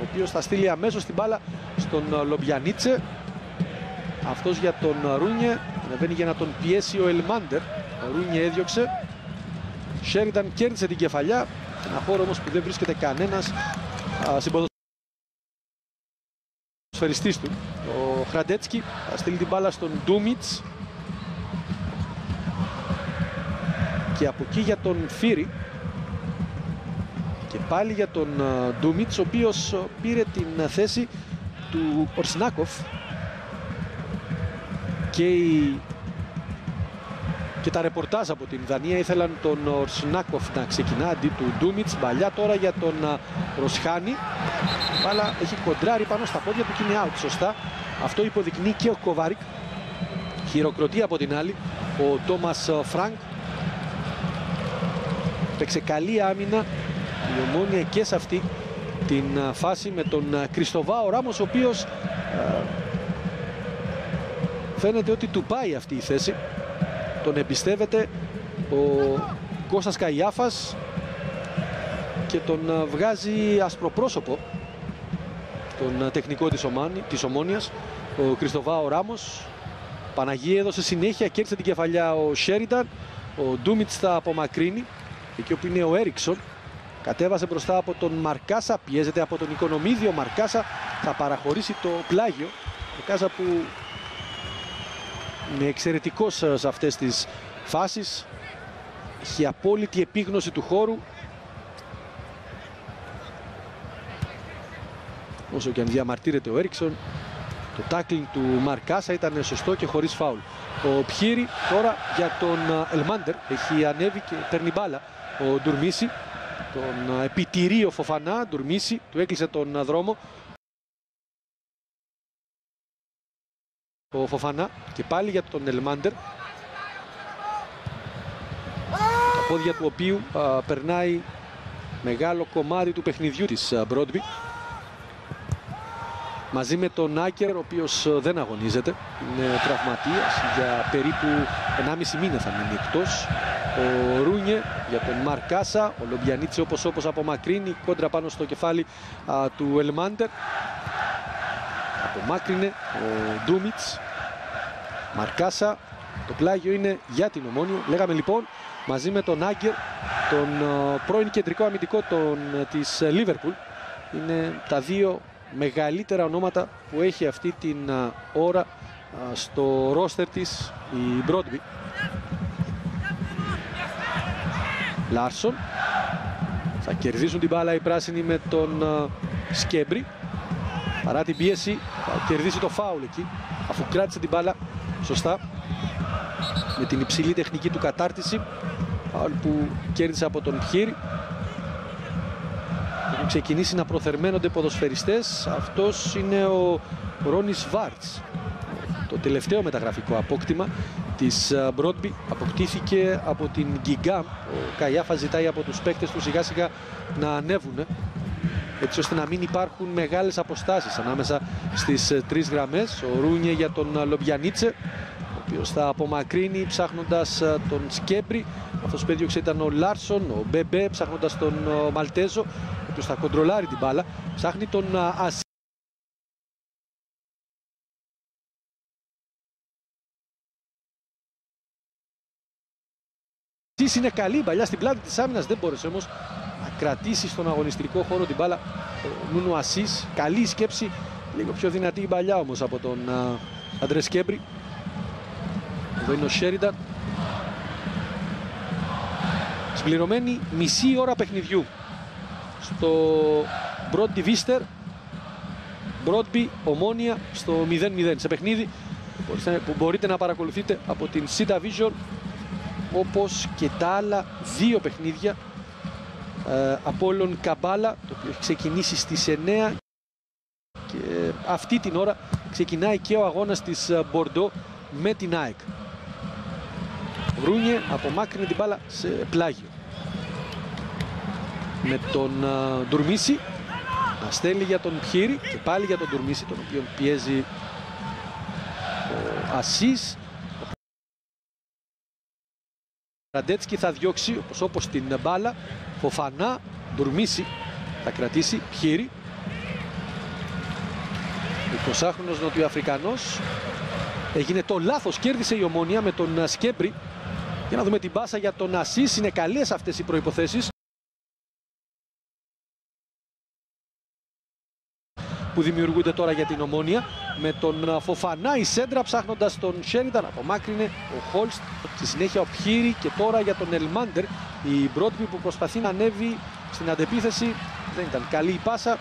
ο οποίος θα στείλει αμέσως την μπάλα στον Λομπιανίτσε. Αυτός για τον Ρούνιε, ανεβαίνει για να τον πιέσει ο Ελμάντερ. Ο Ρούνιε έδιωξε. Σέριταν κέρδισε την κεφαλιά. Ένα χώρο όμως που δεν βρίσκεται κανένας συμποδοσφαιριστής του. Ο Χραντέτσκι θα στείλει την μπάλα στον Ντούμιτς. Και από εκεί για τον Φίρι. Και πάλι για τον Ντούμιτς, ο οποίος πήρε την θέση του Ορσνάκοφ. Και τα ρεπορτάζ από την Δανία ήθελαν τον Ορσνάκοφ να ξεκινά αντί του Ντούμιτς. Μπαλιά τώρα για τον Ροσχάνη. Μπάλα έχει κοντράρει πάνω στα πόδια του και είναι out. Σωστά. Αυτό υποδεικνύει και ο Κοβάρικ. Χειροκροτεί από την άλλη ο Τόμας Φρανκ. Παίξε καλή άμυνα η Ομόνοια και σε αυτή την φάση με τον Κριστοβάο Ράμος, ο οποίος φαίνεται ότι του πάει αυτή η θέση. Τον εμπιστεύεται ο Κώστας Καϊάφας και τον βγάζει ασπροπρόσωπο, τον τεχνικό της Ομόνοιας, ο Κριστοβάο Ράμος. Παναγία έδωσε συνέχεια, κέρδισε την κεφαλιά ο Σέρινταν. Ο Ντούμιτς θα απομακρύνει εκεί όπου είναι ο Έριξον. Κατέβασε μπροστά από τον Μαρκάσα, πιέζεται από τον Οικονομίδη. Ο Μαρκάσα θα παραχωρήσει το πλάγιο. Μαρκάσα που είναι εξαιρετικός σε αυτές τις φάσεις. Έχει απόλυτη επίγνωση του χώρου. Όσο και αν διαμαρτύρεται ο Έριξον, το τάκλινγκ του Μαρκάσα ήταν σωστό και χωρίς φάουλ. Ο Πιέρι τώρα για τον Ελμάντερ. Έχει ανέβει και παίρνει μπάλα ο Ντουρμίση. Τον επιτηρεί ο Φοφανά. Ντουρμίση του έκλεισε τον δρόμο. Ο Φοφανά και πάλι για τον Ελμάντερ. Τα πόδια του οποίου περνάει μεγάλο κομμάτι του παιχνιδιού της Μπρόντμπι. Μαζί με τον Άκερ, ο οποίος δεν αγωνίζεται, είναι τραυματίας, για περίπου 1,5 μήνα θα μείνει εκτός. Ο Ρούνιε για τον Μαρκάσα, ο Λομπιανίτση όπως απομακρύνει, κόντρα πάνω στο κεφάλι του Ελμάντερ. Απομάκρυνε ο Ντούμιτς. Μαρκάσα, το πλάγιο είναι για την Ομόνια. Λέγαμε λοιπόν μαζί με τον Άγκερ, τον πρώην κεντρικό αμυντικό της Λίβερπουλ. Είναι τα δύο μεγαλύτερα ονόματα που έχει αυτή την ώρα στο ρόστερ της η Μπρόντμπι. Λάρσον. Θα κερδίσουν την μπάλα οι πράσινοι με τον Σκέμπρι. Παρά την πίεση θα κερδίσει το φάουλ εκεί, αφού κράτησε την μπάλα σωστά με την υψηλή τεχνική του κατάρτιση. Φάουλ που κέρδισε από τον Πιέρι. Έχουν ξεκινήσει να προθερμαίνονται ποδοσφαιριστές. Αυτός είναι ο Ρόνις Βάρτς. Το τελευταίο μεταγραφικό απόκτημα της Μπρόντμπι αποκτήθηκε από την Γκιγκάμ. Ο Καϊάφα ζητάει από τους παίκτες του σιγά σιγά να ανέβουν, έτσι ώστε να μην υπάρχουν μεγάλες αποστάσεις ανάμεσα στις τρεις γραμμές. Ο Ρούνιε για τον Λομπιανίτσε, ο οποίος θα απομακρύνει ψάχνοντας τον Σκέμπρι. Αυτός που έδιωξε ήταν ο Λάρσον. Ο Μπεμπέ ψάχνοντας τον Μαλτέζο, ο οποίος θα κοντρολάρει την μπάλα. Ψάχνει τον Ασί. Είναι καλή παλιά στην πλάτη της άμυνας, δεν μπόρεσε όμως να κρατήσει στον αγωνιστικό χώρο την μπάλα ο Νούνο Ασίς. Καλή σκέψη, λίγο πιο δυνατή η παλιά όμως από τον Αντρέ Σκέμπρι. Εδώ είναι ο Σέρινταν. Συμπληρωμένη μισή ώρα παιχνιδιού στο Μπρόντμπι Βίστερ. Μπρόντμπι Ομόνια στο 0-0, σε παιχνίδι που μπορείτε να παρακολουθείτε από την Sita Vision, όπως και τα άλλα δύο παιχνίδια. Απόλλων Καμπάλα, το οποίο έχει ξεκινήσει στις 9 και αυτή την ώρα ξεκινάει και ο αγώνας της Μπορντό με την ΑΕΚ. Ρούνιε απομάκρυνε την μπάλα σε πλάγιο με τον Ντουρμίση να στέλνει για τον Πιέρι και πάλι για τον Ντουρμίση, τον οποίο πιέζει ο Ασίς. Ραντέτσκι θα διώξει όπως την μπάλα. Φοφανά, Ντουρμίση θα κρατήσει. Πιέρι, 20χρονος Νοτιοαφρικανός. Έγινε το λάθος, κέρδισε η Ομόνια με τον Σκέμπρι. Για να δούμε την πάσα για τον Ασίς. Είναι καλές αυτές οι προϋποθέσεις. που δημιουργούνται τώρα για την Ομόνια. Με τον Φοφανά η σέντρα ψάχνοντας τον Sheridan, απομάκρυνε ο Χόλστ. Στη συνέχεια ο Πχύρη και τώρα για τον Ελμάντερ. Η Μπρότμπι που προσπαθεί να ανέβει στην αντεπίθεση, δεν ήταν καλή η πάσα.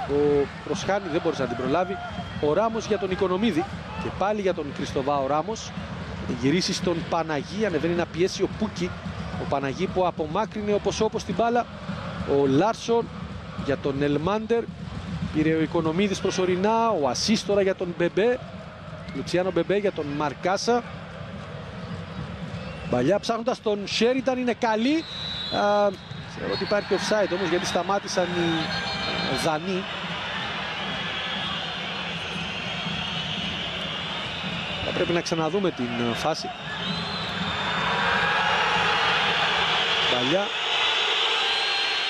Ο Ροσχάνη δεν μπορούσε να την προλάβει. Ο Ράμος για τον Οικονομίδη και πάλι για τον Κριστοβά ο Ράμος. Γυρίσει στον Παναγί, ανεβαίνει να πιέσει ο Πούκι. Ο Παναγί που απομάκρυνε όπως την μπάλα. Ο Λάρσον για τον Ελμάντερ. Πήρε ο Οικονομίδης προσωρινά. Ο Ασίς τώρα για τον Μπεμπέ. Λουτσιάνο Μπεμπέ για τον Μαρκάσα. Παλιά ψάχνοντας τον Sheridan, είναι καλή. Θεωρώ ότι υπάρχει offside όμως, γιατί σταμάτησαν οι Δανείοι. Θα πρέπει να ξαναδούμε την φάση. Παλιά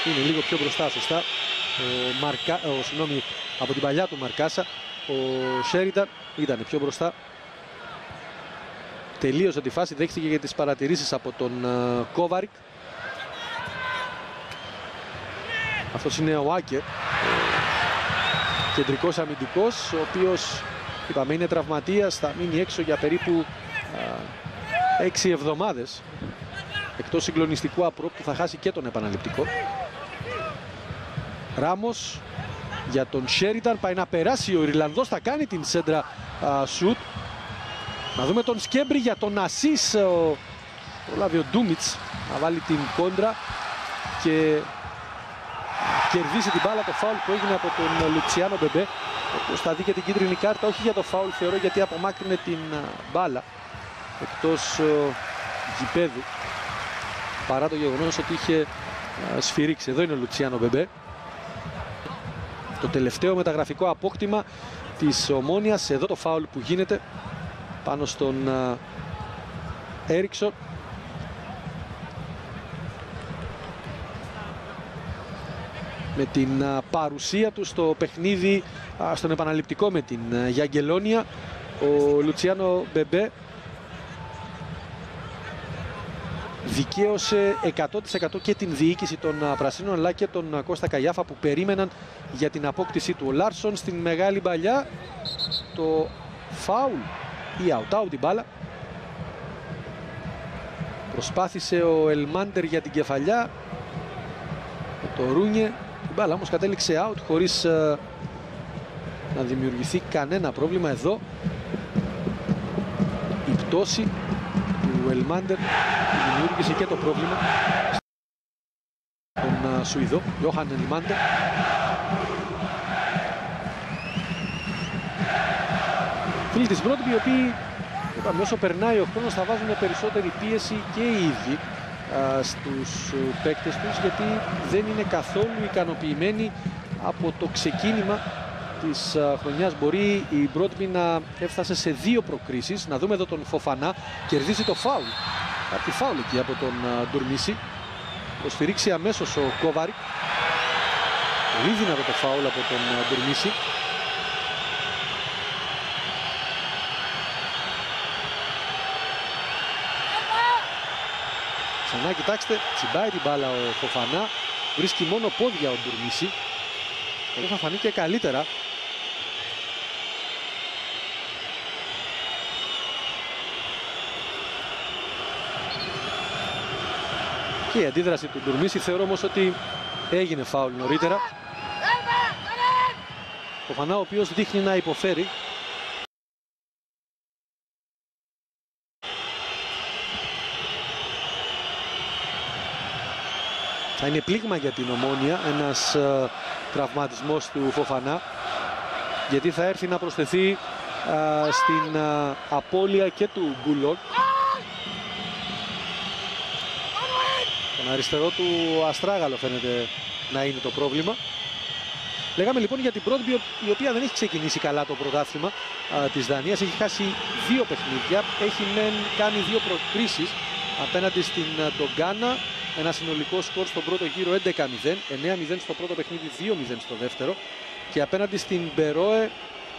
είναι λίγο πιο μπροστά, σωστά. Συγγνώμη, από την παλιά του Μαρκάσα. Ο Sheridan ήταν πιο μπροστά. Τελείωσε τη φάση, δέχτηκε για τις παρατηρήσεις από τον Κόβαρικ. Αυτός είναι ο Άκερ, κεντρικός αμυντικός, ο οποίος είπαμε είναι τραυματίας, θα μείνει έξω για περίπου 6 εβδομάδες. Εκτός συγκλονιστικού απρόπτου θα χάσει και τον επαναληπτικό. Ράμος για τον Sheridan, πάει να περάσει ο Ιρλανδός, θα κάνει την σέντρα σουτ. Να δούμε τον Σκέμπρι για τον Ασίς. Προλάβει ο Ντούμιτς να βάλει την κόντρα και κερδίσει την μπάλα. Το φάουλ που έγινε από τον Λουτσιάνο Μπεμπέ, ο οποίος θα δει και την κίτρινη κάρτα, όχι για το φάουλ θεωρώ, γιατί απομάκρυνε την μπάλα εκτός γηπέδου, παρά το γεγονός ότι είχε σφυρίξει. Εδώ είναι ο Λουτσιάνο Μπεμπέ. Το τελευταίο μεταγραφικό απόκτημα της Ομόνιας. Εδώ το φάουλ που γίνεται πάνω στον Έριξον. Με την παρουσία του στο παιχνίδι, στον επαναληπτικό με την Γιαγγελόνια, ο Λουτσιάνο Μπεμπέ δικαίωσε 100% και την διοίκηση των Πρασίνων, αλλά και τον Κώστα Καγιάφα που περίμεναν για την απόκτησή του. Ο Λάρσον στην μεγάλη παλιά, το φάουλ ή out την μπάλα. Προσπάθησε ο Ελμάντερ για την κεφαλιά, το Ρούνιε. Η μπάλα όμως κατέληξε out χωρίς να δημιουργηθεί κανένα πρόβλημα. Εδώ η πτώση του Ελμάντερ δημιούργησε και το πρόβλημα στον Σουηδό, Γιώχαν Ελμάντερ. Φίλοι της Μπρόντμπι, οι οποίοι είπαμε, όσο περνάει ο χρόνος θα βάζουν περισσότερη πίεση και οι ίδιοι στους παίκτες τους, γιατί δεν είναι καθόλου ικανοποιημένοι από το ξεκίνημα της χρονιάς. Μπορεί η Μπρόντμπι να έφτασε σε 2 προκρίσεις. Να δούμε εδώ τον Φοφανά, κερδίζει το φάουλ. Κάτι φάουλ εκεί από τον Ντουρμίση. Προσφυρίξει αμέσως ο Κόβαρικ. Πολύ δυνατό το φάουλ από τον Ντουρμίση. Ξανά κοιτάξτε, τσιμπάει την μπάλα ο Φοφανά, βρίσκει μόνο πόδια ο Ντουρμίση. Εδώ θα φανεί και καλύτερα. Και η αντίδραση του Ντουρμίση, θεωρώ όμως ότι έγινε φάουλ νωρίτερα. Φοφανά, ο οποίος δείχνει να υποφέρει. Θα είναι πλήγμα για την Ομόνια ένας τραυματισμός του Φοφανά, γιατί θα έρθει να προσθεθεί στην απώλεια και του Γκουλόν. Τον αριστερό του αστράγαλο φαίνεται να είναι το πρόβλημα. Λέγαμε λοιπόν για την Μπρόντμπι, η οποία δεν έχει ξεκινήσει καλά το πρωτάθλημα της Δανίας. Έχει χάσει 2 παιχνίδια, έχει κάνει 2 προκρίσεις απέναντι στην Ντογκάνα. Ένα συνολικό σκορ στον πρώτο γύρο 11-0, 9-0 στο πρώτο παιχνίδι, 2-0 στο δεύτερο. Και απέναντι στην Μπερόε,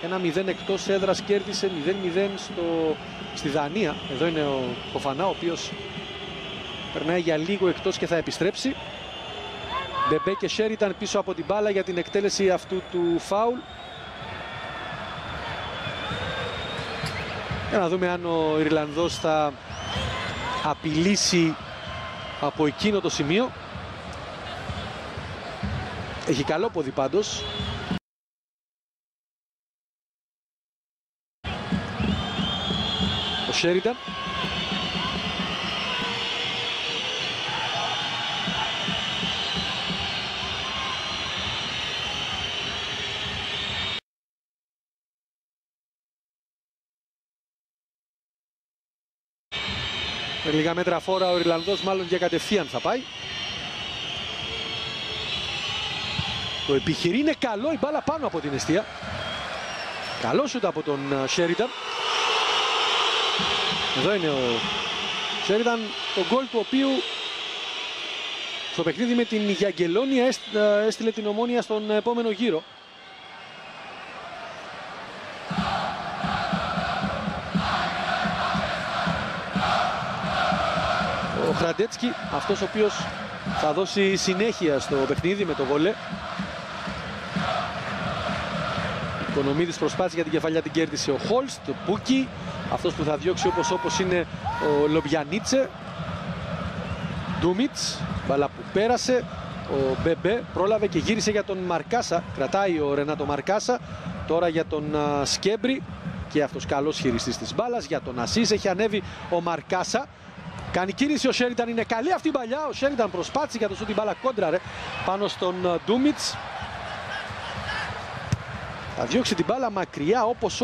1-0 εκτός έδρας, κέρδισε 0-0 στη Δανία. Εδώ είναι ο Φοφανά, ο οποίος περνάει για λίγο εκτός και θα επιστρέψει. Μπεμπέ και Sheridan πίσω από την μπάλα για την εκτέλεση αυτού του φάουλ. Για να δούμε αν ο Ιρλανδός θα απειλήσει από εκείνο το σημείο. Έχει καλό πόδι πάντως. Ο Sheridan. Με λίγα μέτρα φόρα ο Ιρλανδός μάλλον για κατευθείαν θα πάει. Το επιχειρεί, είναι καλό, η μπάλα πάνω από την εστία. Καλό σούτ από τον Sheridan. Εδώ είναι ο Sheridan, το γκολ του οποίου στο παιχνίδι με την Γιαγκελόνια έστειλε την Ομόνοια στον επόμενο γύρο. Ο Χραντέτσκι, αυτός ο οποίος θα δώσει συνέχεια στο παιχνίδι με το βολέ. Ο Οικονομίδης προσπάθησε για την κεφαλιά, την κέρδισε ο Χόλστ, το Πούκι. Αυτός που θα διώξει όπως είναι ο Λομπιανίτσε. Ντούμιτς, μπαλά που πέρασε. Ο Μπεμπέ πρόλαβε και γύρισε για τον Μαρκάσα. Κρατάει ο Ρενάτο Μαρκάσα. Τώρα για τον Σκέμπρι. Και αυτός καλός χειριστής της μπάλας. Για τον Ασίς έχει ανέβει ο Μαρκάσα. Κάνει κίνηση ο Sheridan, είναι καλή αυτή η παλιά. Ο Sheridan προσπάθησε για το σούτ, την μπάλα κόντραρε πάνω στον Ντούμιτς. Θα διώξει την μπάλα μακριά όπως.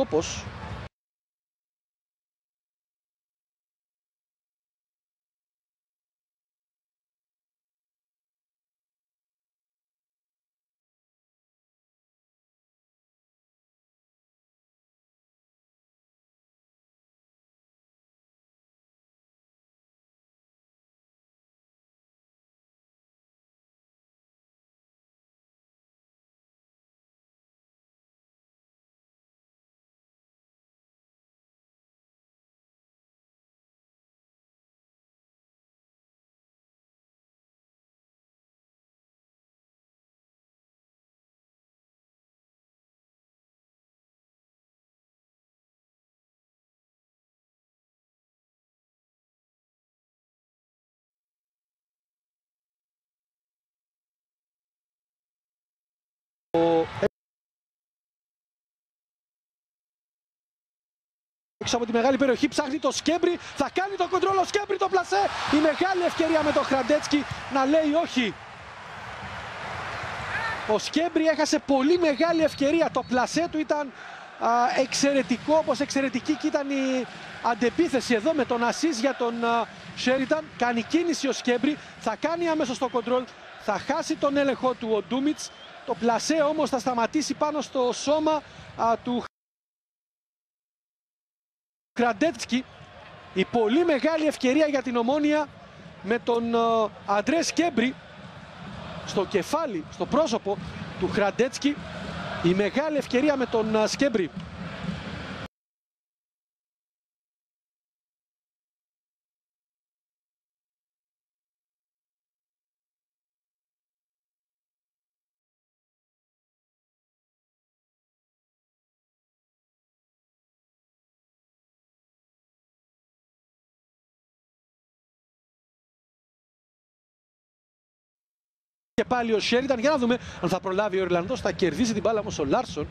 Έξω από τη μεγάλη περιοχή ψάχνει το Σκέμπρι, θα κάνει το κοντρόλ ο Σκέμπρι, το πλασέ. Η μεγάλη ευκαιρία με τον Χραντέτσκι να λέει όχι. Ο Σκέμπρι έχασε πολύ μεγάλη ευκαιρία, το πλασέ του ήταν εξαιρετικό, όπως εξαιρετική και ήταν η αντεπίθεση εδώ με τον Ασίς για τον Sheridan. Κάνει κίνηση ο Σκέμπρι, θα κάνει αμέσως το κοντρόλ, θα χάσει τον έλεγχο του ο Ντούμιτς. Το πλασέ όμως θα σταματήσει πάνω στο σώμα του Χραντέτσκι. Η πολύ μεγάλη ευκαιρία για την Ομόνοια με τον Αντρέ Σκέμπρι στο κεφάλι, στο πρόσωπο του Χραντέτσκι. Η μεγάλη ευκαιρία με τον Σκέμπρι. Και πάλι ο Sheridan, για να δούμε αν θα προλάβει ο Ιρλανδός, θα κερδίσει την μπάλα όμως ο Λάρσον.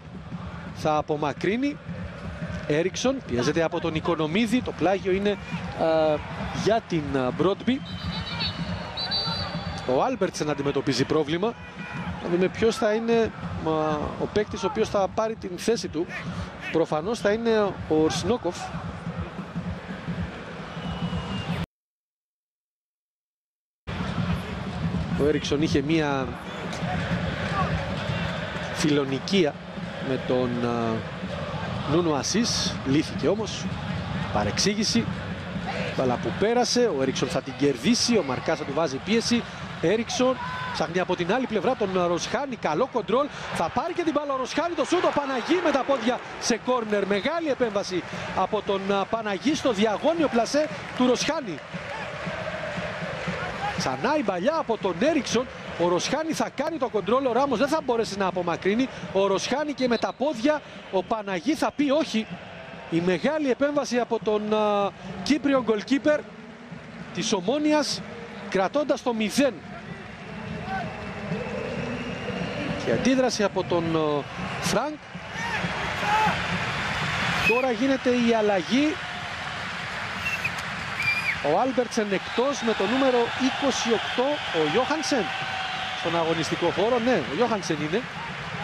Θα απομακρύνει. Έριξον πιέζεται από τον Οικονομίδη, το πλάγιο είναι για την Μπρόντμπι. Ο Άλμπερτσεν αντιμετωπίζει πρόβλημα. Θα δούμε ποιος θα είναι ο παίκτης ο οποίος θα πάρει την θέση του. Προφανώς θα είναι ο Ορσνόκοφ. Ο Έριξον είχε μία φιλονικία με τον Νούνο Ασίς, λύθηκε όμως, παρεξήγηση, μπάλα που πέρασε, ο Έριξον θα την κερδίσει, ο Μαρκάσα του βάζει πίεση, Έριξον ψάχνει από την άλλη πλευρά τον Ροσχάνη, καλό κοντρόλ, θα πάρει και την μπάλα ο Ροσχάνη, το σούτ, ο Παναγί με τα πόδια σε κόρνερ, μεγάλη επέμβαση από τον Παναγί στο διαγώνιο πλασέ του Ροσχάνη. Ξανά η παλιά από τον Έριξον, Ο Ροσχάνη θα κάνει το κοντρόλ, ο Ράμος δεν θα μπορέσει να απομακρύνει. Ο Ροσχάνη και με τα πόδια, ο Παναγί θα πει όχι. Η μεγάλη επέμβαση από τον Κύπριο γκολκίπερ της Ομόνοιας, κρατώντας το 0. Και αντίδραση από τον Φρανκ. Τώρα γίνεται η αλλαγή. Ο Άλμπερτσεν εκτός με το νούμερο 28, ο Γιόχανσεν στον αγωνιστικό χώρο. Ναι, ο Γιόχανσεν είναι,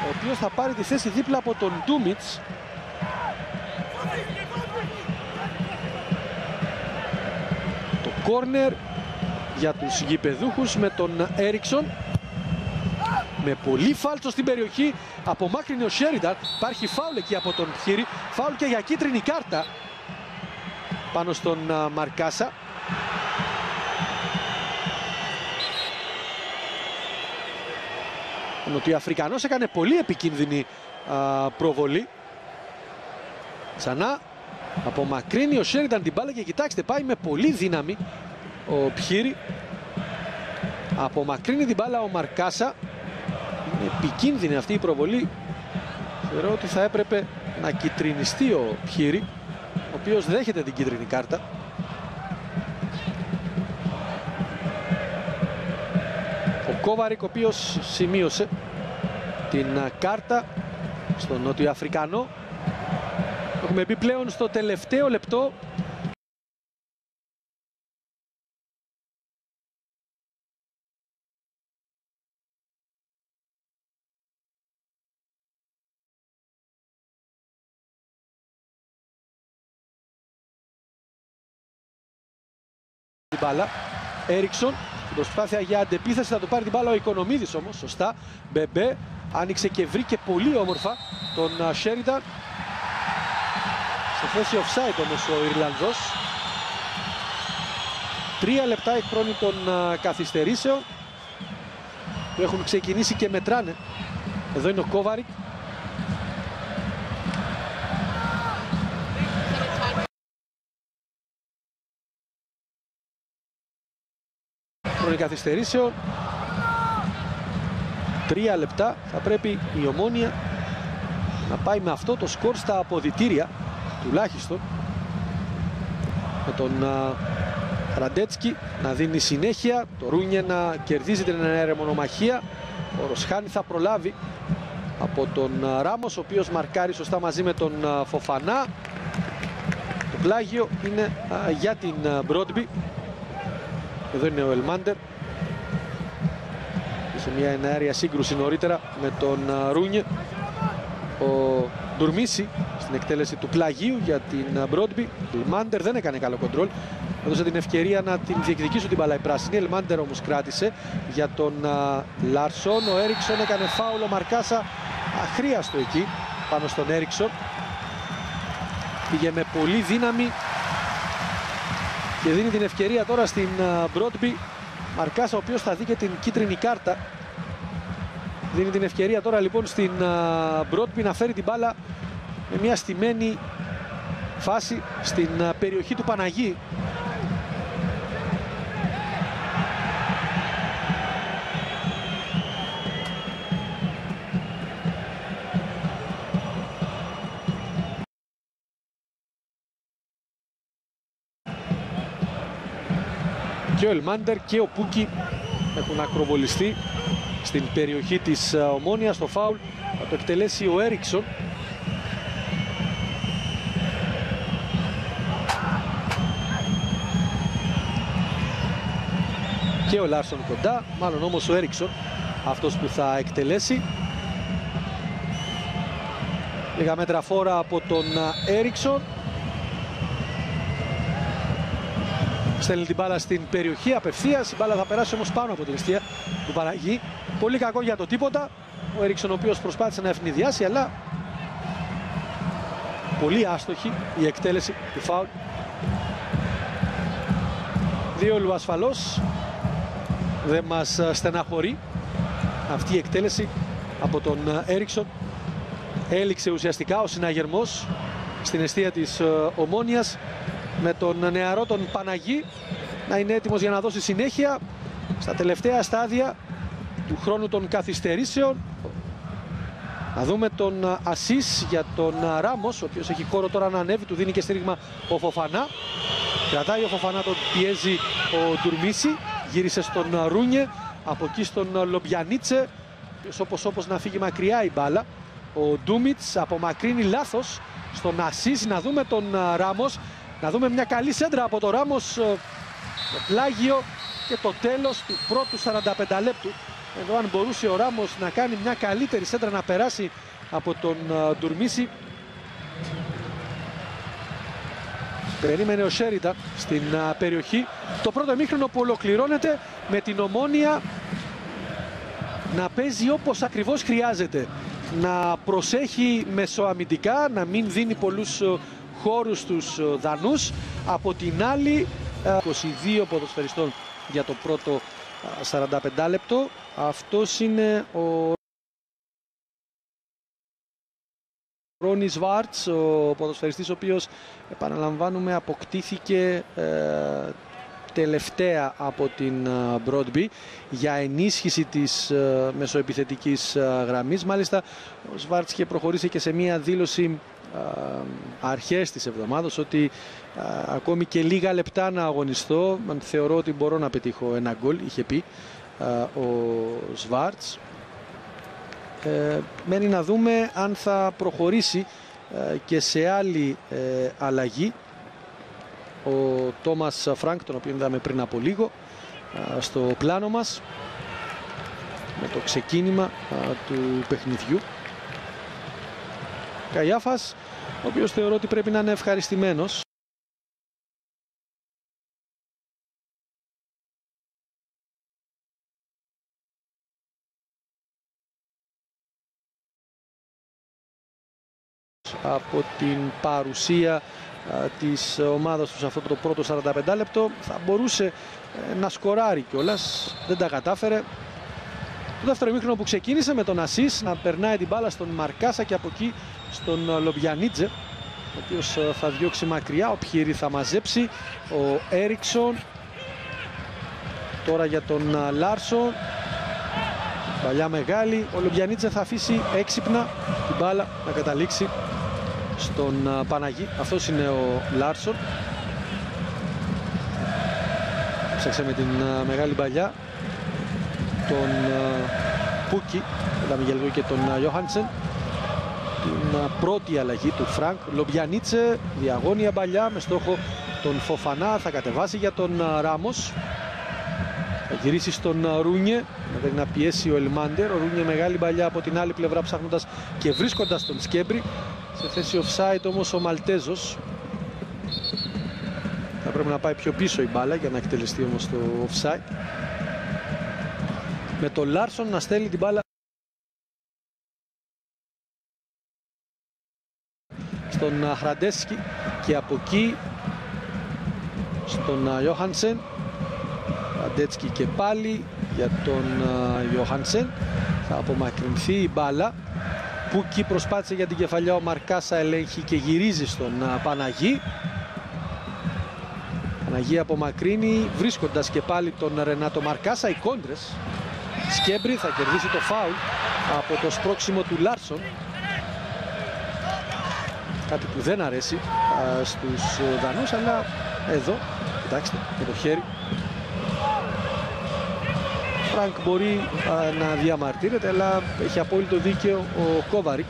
ο οποίος θα πάρει τη θέση δίπλα από τον Ντούμιτς. Το κόρνερ για τους γηπεδούχους με τον Έριξον. Με πολύ φάλτσο στην περιοχή, απομάκρυνε ο Σέρινταν. Υπάρχει φάουλ εκεί από τον Πχύρη. Φάουλ και για κίτρινη κάρτα πάνω στον Μαρκάσα. Ο Νοτιοαφρικανός έκανε πολύ επικίνδυνη προβολή. Ξανά απομακρύνει ο Σέρινταν την μπάλα και κοιτάξτε, πάει με πολύ δύναμη ο Πχύρη. Απομακρύνει την μπάλα ο Μαρκάσα. Είναι επικίνδυνη αυτή η προβολή. Θεωρώ ότι θα έπρεπε να κιτρινιστεί ο Πχύρη, ο οποίος δέχεται την κίτρινη κάρτα. Ο Κόβαρικ, ο οποίος σημείωσε την κάρτα στον Νοτιοαφρικανό. Έχουμε μπει πλέον στο τελευταίο λεπτό. Μπάλα. Έριξον, στην προσπάθεια για αντεπίθεση θα το πάρει την μπάλα ο Οικονομίδης όμως, σωστά. Μπεμπέ, άνοιξε και βρήκε πολύ όμορφα τον Σέρινταν. Σε θέση offside όμως ο Ιρλανδός. 3 λεπτά εκ χρόνου των καθυστερήσεων που έχουν ξεκινήσει και μετράνε. Εδώ είναι ο Κόβαρικ. Καθυστερήσεων, 3 λεπτά. Θα πρέπει η Ομόνοια να πάει με αυτό το σκορ στα αποδυτήρια τουλάχιστον, με τον Ραντέτσκι να δίνει συνέχεια, το Ρούνιε να κερδίζει την αερομονομαχία. Ο Ροσχάνη θα προλάβει από τον Ράμος, ο οποίος μαρκάρει σωστά μαζί με τον Φοφανά. Το πλάγιο είναι για την Μπρόντμπι. Εδώ είναι ο Ελμάντερ. Σε μια εναέρια σύγκρουση νωρίτερα με τον Ρούνιε. Ο Ντουρμίση στην εκτέλεση του πλαγίου για την Μπρόντμπι. Ο Ελμάντερ δεν έκανε καλό κοντρόλ. Έδωσε την ευκαιρία να την διεκδικήσουν την μπάλα η πράσινη. Ελμάντερ όμως κράτησε για τον Λάρσον. Ο Έριξον έκανε φάουλ. Ο Μαρκάσα αχρίαστο εκεί πάνω στον Έριξον. Πήγε με πολύ δύναμη και δίνει την ευκαιρία τώρα στην Μπρόντμπι. Μαρκάσα, ο οποίος θα δει και την κίτρινη κάρτα. Δίνει την ευκαιρία τώρα λοιπόν στην Μπρόντμπι να φέρει την μπάλα με μια στημένη φάση στην περιοχή του Παναγί. Και ο Ελμάντερ και ο Πούκι έχουν ακροβολιστεί στην περιοχή της Ομόνοιας. Το φάουλ θα το εκτελέσει ο Έριξον. Και ο Λάρσον κοντά, μάλλον όμως ο Έριξον αυτός που θα εκτελέσει. Λίγα μέτρα φόρα από τον Έριξον. Στέλνει την μπάλα στην περιοχή απευθείας. Η μπάλα θα περάσει όμως πάνω από την αιστεία του Παναγί. Πολύ κακό για το τίποτα. Ο Έριξον, ο οποίος προσπάθησε να ευνηδιάσει, αλλά πολύ άστοχη η εκτέλεση του φάουλ. Διόλου ασφαλώς δεν μας στεναχωρεί αυτή η εκτέλεση από τον Έριξον. Έληξε ουσιαστικά ο συναγερμός στην εστία της Ομόνοιας, με τον νεαρό τον Παναγί να είναι έτοιμος για να δώσει συνέχεια στα τελευταία στάδια του χρόνου των καθυστερήσεων. Να δούμε τον assist για τον Ράμος, ο οποίος έχει χώρο τώρα να ανέβει, του δίνει και στήριγμα ο Φοφανά. Κρατάει ο Φοφανά, τον πιέζει ο Ντουρμίση, γύρισε στον Ρούνιε, από εκεί στον Λομπιανίτσε, όπως να φύγει μακριά η μπάλα. Ο Ντούμιτς απομακρύνει λάθος στον assist. Να δούμε τον Ράμος, να δούμε μια καλή σέντρα από τον Ράμος, το πλάγιο και το τέλος του πρώτου 45 λεπτού. Εδώ αν μπορούσε ο Ράμος να κάνει μια καλύτερη σέντρα, να περάσει από τον Ντουρμίση. Περίμενε ο Σέριτα στην περιοχή. Το πρώτο ημίχρονο που ολοκληρώνεται με την Ομόνοια να παίζει όπως ακριβώς χρειάζεται. Να προσέχει μεσοαμυντικά, να μην δίνει πολλούς χώρους στους Δανούς. Από την άλλη, 22 ποδοσφαιριστών για το πρώτο 45 λεπτό. Αυτός είναι ο Ρόνι Σβάρτς, ο ποδοσφαιριστής ο οποίος, επαναλαμβάνουμε, αποκτήθηκε τελευταία από την Μπρόντμπι για ενίσχυση της μεσοεπιθετικής γραμμής. Μάλιστα ο Σβάρτς είχε προχωρήσει και σε μία δήλωση αρχές της εβδομάδας ότι ακόμη και λίγα λεπτά να αγωνιστώ, θεωρώ ότι μπορώ να πετύχω ένα γκολ, είχε πει ο Σβάρτς. Μένει να δούμε αν θα προχωρήσει και σε άλλη αλλαγή ο Τόμας Φρανκ, τον οποίο είδαμε πριν από λίγο στο πλάνο μας, με το ξεκίνημα του παιχνιδιού. Καϊάφας, ο οποίος θεωρώ ότι πρέπει να είναι ευχαριστημένος. Από την παρουσία της ομάδας του σε αυτό το πρώτο 45 λεπτό. Θα μπορούσε να σκοράρει κιόλας, δεν τα κατάφερε. Το δεύτερο ημίχρονο που ξεκίνησε με τον assist να περνάει την μπάλα στον Μαρκάσα και από εκεί στον Λομπιανίτζε, ο οποίος θα διώξει μακριά, ο Πιέρι θα μαζέψει, ο Έριξον τώρα για τον Λάρσον, παλιά μεγάλη, ο Λομπιανίτζε θα αφήσει έξυπνα την μπάλα να καταλήξει στον Παναγί. Αυτός είναι ο Λάρσον. Ψάξε με την μεγάλη παλιά τον Πούκι, είδαμε για λίγο και τον Ιωχάνσεν. Την πρώτη αλλαγή του Φρανκ. Λομπιανίτσε, διαγώνια παλιά με στόχο τον Φοφανά, θα κατεβάσει για τον Ράμος. Θα γυρίσει στον Ρούνιε, να πιέσει ο Ελμάντερ. Ο Ρούνιε μεγάλη παλιά από την άλλη πλευρά, ψάχνοντας και βρίσκοντας τον Σκέμπρι. Σε θέση offside όμως ο Μαλτέζος. Θα πρέπει να πάει πιο πίσω η μπάλα για να εκτελεστεί όμως το offside. Με τον Λάρσον να στέλνει την μπάλα στον Χραντέσκι και από εκεί στον Ιωχάνσεν. Χραντέσκι και πάλι για τον Ιωχάνσεν. Θα απομακρυνθεί η μπάλα. Πούκι προσπάθησε για την κεφαλιά, ο Μαρκάσα ελέγχει και γυρίζει στον Παναγί. Παναγί απομακρύνει, βρίσκοντας και πάλι τον Ρενάτο Μαρκάσα. Οι κόντρες. Σκέμπρι θα κερδίσει το φάουλ από το σπρώξιμο του Λάρσον. Κάτι που δεν αρέσει στους Δανούς, αλλά εδώ, κοιτάξτε, με το χέρι. Φρανκ μπορεί να διαμαρτύρεται, αλλά έχει απόλυτο δίκαιο ο Κόβαρικ.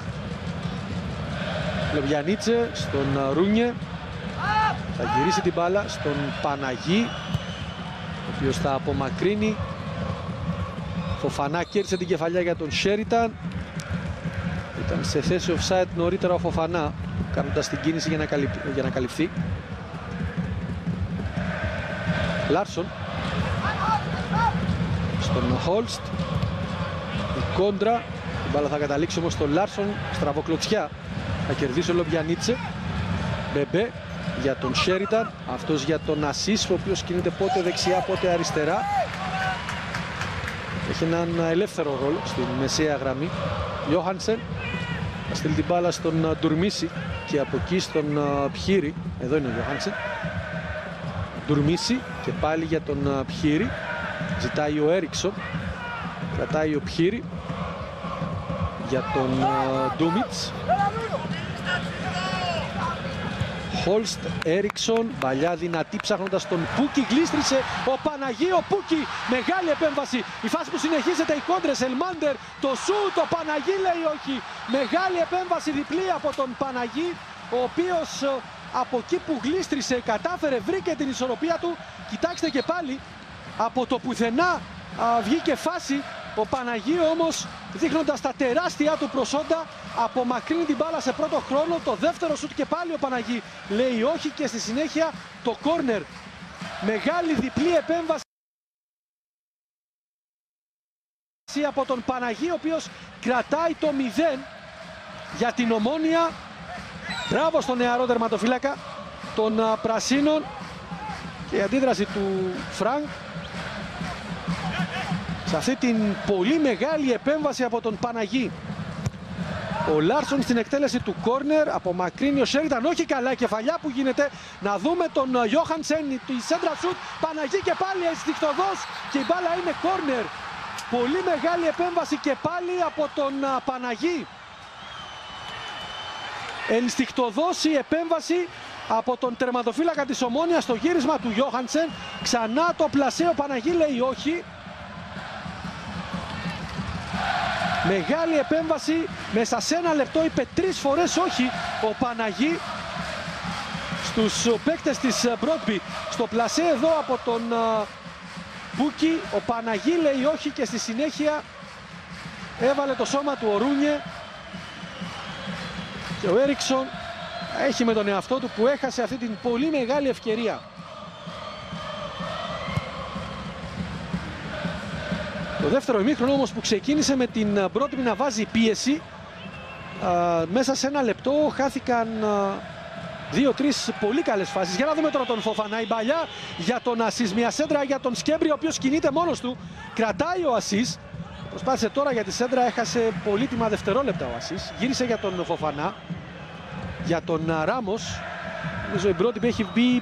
Λομπιανίτσε στον Ρούνιε. Θα γυρίσει την μπάλα στον Παναγί, ο οποίος θα απομακρύνει. Φοφανά κέρδισε την κεφαλιά για τον Σέριταν. Ήταν σε θέση offside νωρίτερα ο Φοφανά, κάνοντας την κίνηση για να καλυφθεί. Λάρσον στον Χόλστ. Η κόντρα. Η μπάλα θα καταλήξει όμως στον Λάρσον. Στραβοκλωτσιά. Θα κερδίσει ο Λομπιανίτσε. Μπεμπέ για τον Σέριταν. Αυτός για τον Ασίς, ο οποίος κινείται πότε δεξιά πότε αριστερά. Έχει έναν ελεύθερο ρόλο στην μεσαία γραμμή. Ιωχάνσεν θα στείλει την μπάλα στον Ντουρμίση και από εκεί στον Πιέρι. Εδώ είναι ο Ιωχάνσεν. Ντουρμίση και πάλι για τον Πιέρι. Ζητάει ο Έριξον. Κρατάει ο Πχύρη για τον Ντούμιτς. Χόλστ, Έριξον, παλιά δυνατή ψάχνοντας τον Πούκι, γλίστρισε ο Παναγί, ο Πούκι, μεγάλη επέμβαση, η φάση που συνεχίζεται, οι κόντρες, Ελμάντερ, το σούτ, ο Παναγί λέει όχι, μεγάλη επέμβαση διπλή από τον Παναγί, ο οποίος από εκεί που γλίστρισε κατάφερε, βρήκε την ισορροπία του. Κοιτάξτε και πάλι, από το πουθενά βγήκε φάση, ο Παναγί όμως δείχνοντας τα τεράστια του προσόντα απομακρύνει την μπάλα σε πρώτο χρόνο. Το δεύτερο σουτ και πάλι ο Παναγί λέει όχι και στη συνέχεια το κόρνερ. Μεγάλη διπλή επέμβαση από τον Παναγί, ο οποίος κρατάει το 0 για την Ομόνοια. Μπράβο στον νεαρό τερματοφύλακα των Πρασίνων και η αντίδραση του Φρανκ σε αυτή την πολύ μεγάλη επέμβαση από τον Παναγί. Ο Λάρσον στην εκτέλεση του κόρνερ, απομακρύνει ο Σέριταν, όχι καλά η κεφαλιά που γίνεται. Να δούμε τον Γιόχανσεν, τη σέντρα σουτ, Παναγί και πάλι αισθηκτοδός και η μπάλα είναι κόρνερ. Πολύ μεγάλη επέμβαση και πάλι από τον Παναγί. Ενστικτοδός η επέμβαση από τον τερματοφύλακα της Ομόνοιας στο γύρισμα του Γιόχανσεν. Ξανά το πλασέ, ο Παναγί λέει όχι. Μεγάλη επέμβαση, μέσα σε ένα λεπτό είπε 3 φορές όχι ο Παναγί στους παίκτες της Μπρόντμπι. Στο πλασέ εδώ από τον Πούκι, ο Παναγί λέει όχι και στη συνέχεια έβαλε το σώμα του ο Ρούνιε. Και ο Έριξον έχει με τον εαυτό του που έχασε αυτή την πολύ μεγάλη ευκαιρία. Το δεύτερο ημίχρονο όμως που ξεκίνησε με την Μπρόντμπι να βάζει πίεση, μέσα σε ένα λεπτό χάθηκαν 2-3 πολύ καλές φάσεις. Για να δούμε τώρα τον Φοφανά, η παλιά για τον Ασίς, μια σέντρα για τον Σκέμπρι ο οποίος κινείται μόνος του, κρατάει ο Ασίς. Προσπάθησε τώρα για τη σέντρα, έχασε πολύτιμα δευτερόλεπτα ο Ασίς. Γύρισε για τον Φοφανά, για τον Ράμος. Νομίζω η Μπρόντμπι έχει μπει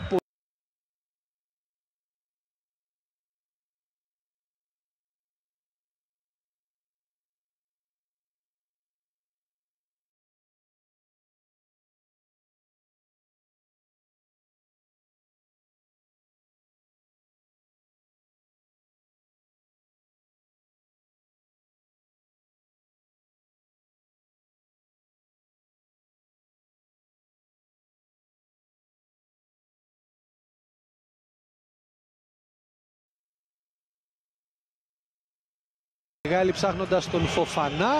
μεγάλη ψάχνοντας τον Φοφανά,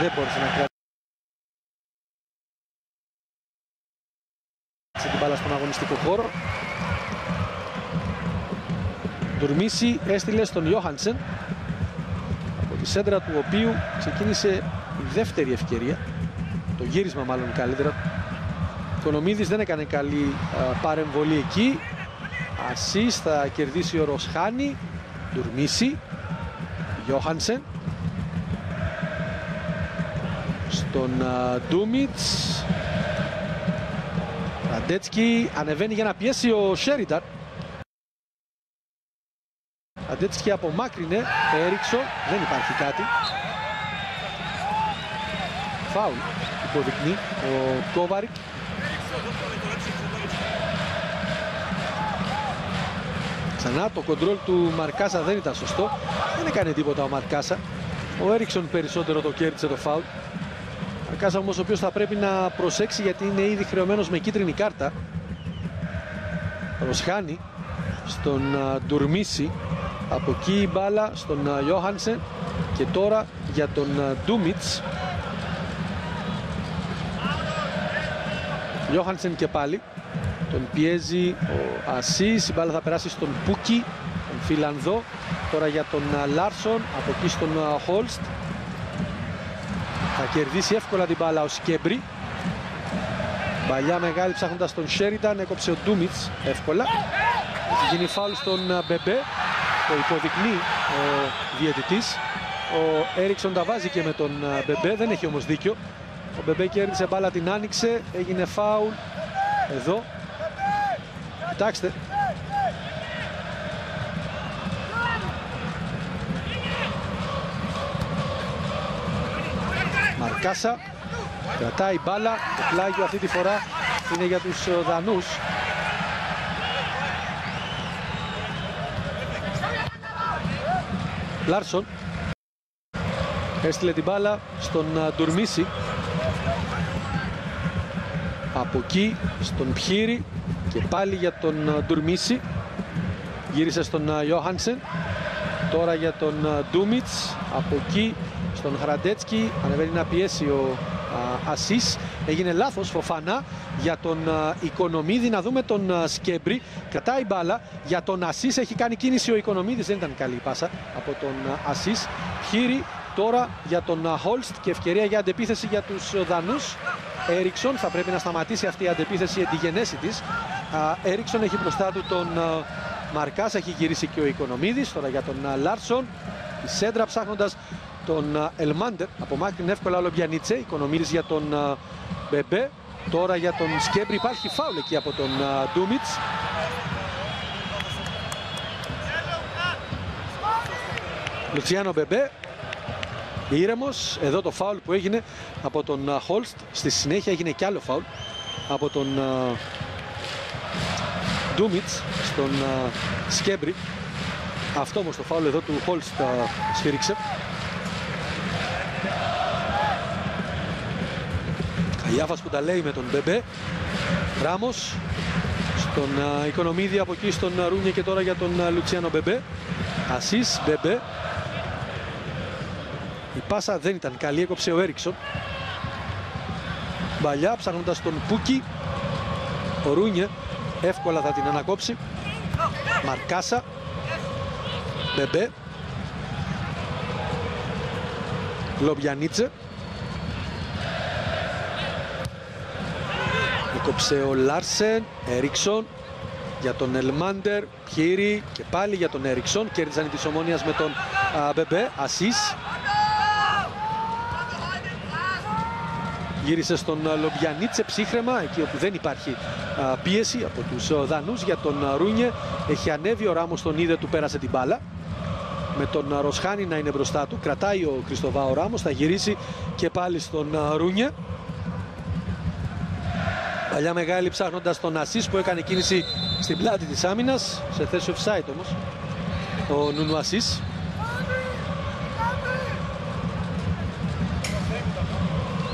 δεν μπόρεσε να κρατήσει την μπάλα στον αγωνιστικό χώρο. Ντουρμίση έστειλε στον Γιόχανσεν, από τη σέντρα του οποίου ξεκίνησε η δεύτερη ευκαιρία, το γύρισμα μάλλον καλύτερα. Οικονομίδης δεν έκανε καλή παρεμβολή εκεί. Ασίς θα κερδίσει ο Ροσχάνη. Ντουρμίση, Γιόχανσεν στον Ντούμιτς. Ραντέτσκι ανεβαίνει για να πιέσει ο Σέριταν. Ραντέτσκι απομάκρυνε, Έριξον, δεν υπάρχει κάτι. Φάουλ υποδεικνύει ο Κόβαρικ. Ξανά το κοντρόλ του Μαρκάσα δεν ήταν σωστό. Δεν έκανε τίποτα ο Μαρκάσα. Ο Έριξον περισσότερο το κέρδισε το φάουλ. Μαρκάσα όμως ο οποίος θα πρέπει να προσέξει γιατί είναι ήδη χρεωμένος με κίτρινη κάρτα. Ροσχάνη στον Ντουρμίση. Από εκεί η μπάλα στον Γιόχανσεν. Και τώρα για τον Ντούμιτς. Γιόχανσεν και πάλι. Τον πιέζει ο Ασίς, η μπάλα θα περάσει στον Πούκι, τον Φιλανδό. Τώρα για τον Λάρσον, από εκεί στον Χόλστ. Θα κερδίσει εύκολα την μπάλα ο Σκέμπρι. Παλιά μεγάλη ψάχνοντας τον Σέριταν, έκοψε ο Ντούμιτς εύκολα. Έχει γίνει φάουλ στον Μπεμπέ, το υποδεικνύει ο διαιτητής. Ο Έριξον τα βάζει και με τον Μπεμπέ, δεν έχει όμως δίκιο. Ο Μπεμπέ κέρδισε μπάλα, την άνοιξε, έγινε φάουλ εδώ. Κοιτάξτε. Μαρκάσα κρατάει μπάλα, το πλάγιο αυτή τη φορά είναι για τους Δανούς. Λάρσον έστειλε την μπάλα στον Ντουρμίση, από εκεί στον Πιέρι και πάλι για τον Ντουρμίση, γύρισε στον Ιόχανσεν, τώρα για τον Ντούμιτς, από εκεί στον Χραντέτσκι, ανεβαίνει να πιέσει ο Ασίς, έγινε λάθος Φοφανά για τον Οικονομίδη. Να δούμε τον Σκέμπρι, κρατάει μπάλα για τον Ασίς, έχει κάνει κίνηση ο Οικονομίδης, δεν ήταν καλή πάσα από τον Ασίς. Πιέρι τώρα για τον Χόλστ και ευκαιρία για αντεπίθεση για τους Δανούς. Έριξον, θα πρέπει να σταματήσει αυτή η αντεπίθεση εν τη γενέση της. Έριξον έχει μπροστά του τον Μαρκάς, έχει γυρίσει και ο Οικονομίδης, τώρα για τον Λάρσον. Η σέντρα ψάχνοντας τον Ελμάντερ, απομάκρυνε εύκολα ο Λομπιανίτσε. Οικονομίδης για τον Μπεμπέ, τώρα για τον Σκέμπρι, υπάρχει φάουλ εκεί από τον Ντούμιτς. Λουτσιάνο Μπεμπέ, ήρεμος, εδώ το φάουλ που έγινε από τον Χόλστ. Στη συνέχεια έγινε κι άλλο φάουλ από τον Ντούμιτς στον Σκέμπρι. Αυτό όμως το φάουλ εδώ του Χόλστ σφύριξε. Καγιάφας που τα λέει με τον Μπεμπέ. Ράμος στον Οικονομίδη, από εκεί στον Ρούνιε και τώρα για τον Λουτσιάνο Μπεμπέ. Ασίς, Μπεμπέ. Η πάσα δεν ήταν καλή, έκοψε ο Έριξον. Μπαλιά ψάχνοντας τον Πούκι. Ο Ρούνιε εύκολα θα την ανακόψει. Μαρκάσα. Μπεμπέ. Λομπιανίτσε. Έκοψε ο Λάρσεν. Έριξον για τον Ελμάντερ. Πιέρι και πάλι για τον Έριξον. Κέρδισαν της Ομόνοιας με τον Μπεμπέ. Ασίς. Γύρισε στον Λομπιανίτσε ψύχρεμα, εκεί όπου δεν υπάρχει πίεση από τους Δανούς. Για τον Ρούνιε έχει ανέβει, ο Ράμος τον είδε, του πέρασε την μπάλα. Με τον Ροσχάνη να είναι μπροστά του, κρατάει ο Κριστοβά ο Ράμος, θα γυρίσει και πάλι στον Ρούνιε. Παλιά μεγάλη ψάχνοντας τον Ασίς που έκανε κίνηση στην πλάτη της άμυνας, σε θέση offside όμως ο Νούνου Ασίς.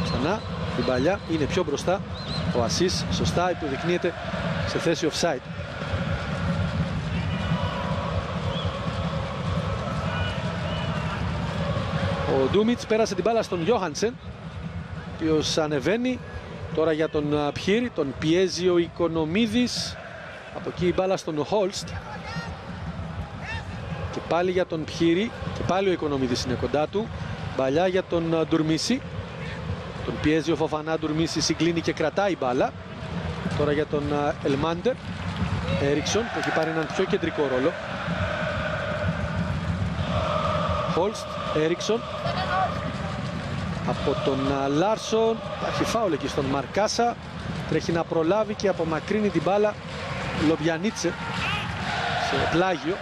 Ξανά την παλιά, είναι πιο μπροστά ο Ασίς, σωστά υποδεικνύεται σε θέση offside. Ο Ντούμιτς πέρασε την μπάλα στον Ιόχανσεν, ο οποίος ανεβαίνει τώρα για τον Πιέρι, τον πιέζει ο Οικονομίδης, από εκεί η μπάλα στον Χόλστ και πάλι για τον Πιέρι και πάλι ο Οικονομίδης είναι κοντά του. Μπαλιά για τον Ντουρμίση, τον πιέζει ο Φοφανά, Ντουρμίση συγκλίνει και κρατάει μπάλα. Τώρα για τον Ελμάντερ. Έριξον που έχει πάρει έναν πιο κεντρικό ρόλο. Χόλστ, Έριξον από τον Λάρσον. Υπάρχει φάουλ εκεί στον Μαρκάσα, τρέχει να προλάβει και απομακρύνει την μπάλα Λομπιανίτσε σε πλάγιο.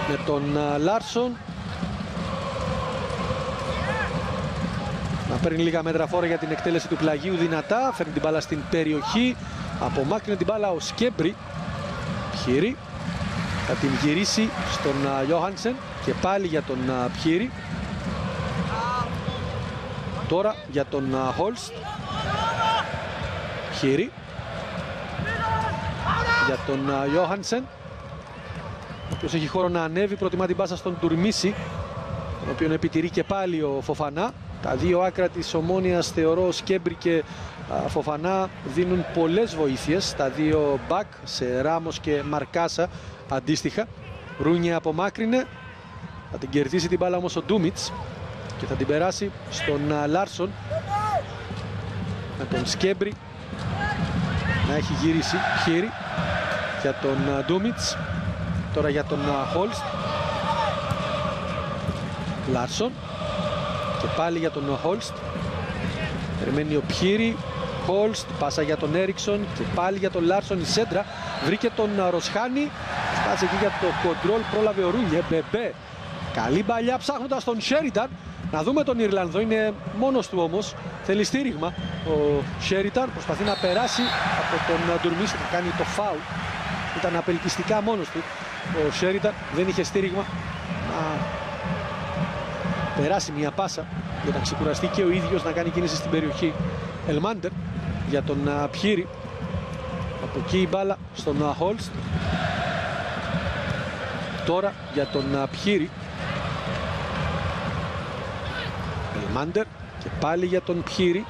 Με τον Λάρσον να παίρνει λίγα μέτρα φόρα για την εκτέλεση του πλαγίου, δυνατά, φέρνει την μπάλα στην περιοχή, απομάκρυνε την μπάλα ο Σκέμπρι. Πιέρι θα την γυρίσει στον Ιόχανσεν και πάλι για τον Πιέρι. Τώρα για τον Χόλστ. Πιέρι για τον Ιόχανσεν, ο οποίος έχει χώρο να ανέβει, προτιμά την πάσα στον Ντουρμίση, τον οποίον επιτηρεί και πάλι ο Φοφανά. Τα δύο άκρα της Ομόνοιας, θεωρώ, Σκέμπρι και Φοφανά, δίνουν πολλές βοήθειες. Τα δύο μπακ σε Ράμος και Μαρκάσα αντίστοιχα. Ρούνιε απομάκρυνε, θα την κερδίσει την μπάλα όμως ο Ντούμιτς και θα την περάσει στον Λάρσον, με τον Σκέμπρι να έχει γυρίσει. Πιέρι για τον Ντούμιτς, τώρα για τον Χόλστ. Λάρσον και πάλι για τον Χόλστ. Περιμένει ο Πιέρι. Χόλστ, πάσα για τον Έριξον και πάλι για τον Λάρσον. Η σέντρα βρήκε τον Ροσχάνη Κάτσε εκεί για το κοντρόλ, πρόλαβε ο Ρούνιε. Μπεμπέ, καλή μπαλιά ψάχνοντας τον Σέριταν. Να δούμε τον Ιρλανδό, είναι μόνος του όμως. Θέλει στήριγμα. Ο Σέριταν προσπαθεί να περάσει από τον Ντουρμίση, να κάνει το φάουλ. Ήταν απελπιστικά μόνος του. Ο Σέριταν δεν είχε στήριγμα να περάσει μια πάσα για να ξεκουραστεί και ο ίδιος να κάνει κίνηση στην περιοχή. Ελμάντερ για τον Πιήρη. Από εκεί η μπάλα στον Χόλστ. Τώρα για τον Πιήρη. Ελμάντερ και πάλι για τον Πιήρη.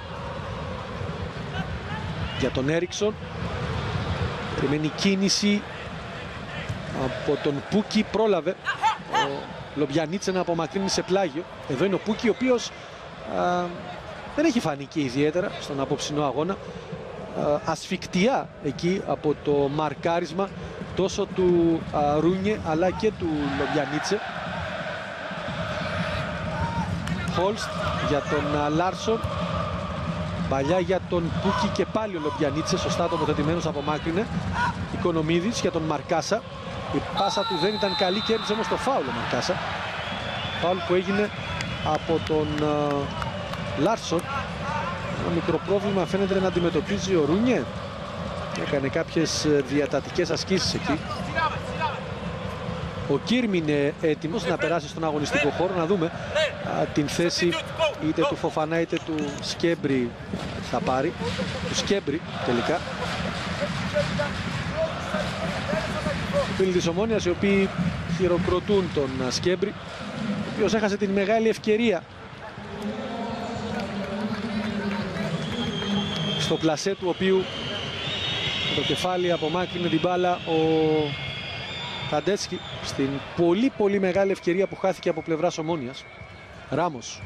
Για τον Έριξον. Περιμένει κίνηση από τον Πούκι, πρόλαβε ο Λομπιανίτσε να απομακρύνει σε πλάγιο. Εδώ είναι ο Πούκι, ο οποίος δεν έχει φανεί και ιδιαίτερα στον απόψινό αγώνα. Ασφικτιά εκεί από το μαρκάρισμα τόσο του Ρούνιε αλλά και του Λομπιανίτσε. Χόλστ για τον Λάρσον. Παλιά για τον Πούκι και πάλι ο Λομπιανίτσε, σωστά τοποθετημένος, απομάκρυνε. Οικονομίδης για τον Μαρκάσα. Η πάσα του δεν ήταν καλή, κέρδισε όμως το φάουλ ο Μαρκάσα. Φάουλ που έγινε από τον Λάρσον. Ένα μικρό πρόβλημα φαίνεται να αντιμετωπίζει ο Ρούνιε. Έκανε κάποιες διατατικές ασκήσεις εκεί. Ο Κίρμ είναι έτοιμος να περάσει στον αγωνιστικό χώρο. Να δούμε την θέση είτε του Φοφανά είτε του Σκέμπρι θα πάρει. Του Σκέμπρι τελικά. Οι φίλοι της Ομόνοιας οι οποίοι χειροκροτούν τον Σκέμπρι, ο οποίος έχασε την μεγάλη ευκαιρία στο πλασέ του οποίου με το κεφάλι απομάκρυνε την μπάλα ο Ραντέτσκι στην πολύ μεγάλη ευκαιρία που χάθηκε από πλευράς Ομόνοιας. Ράμος.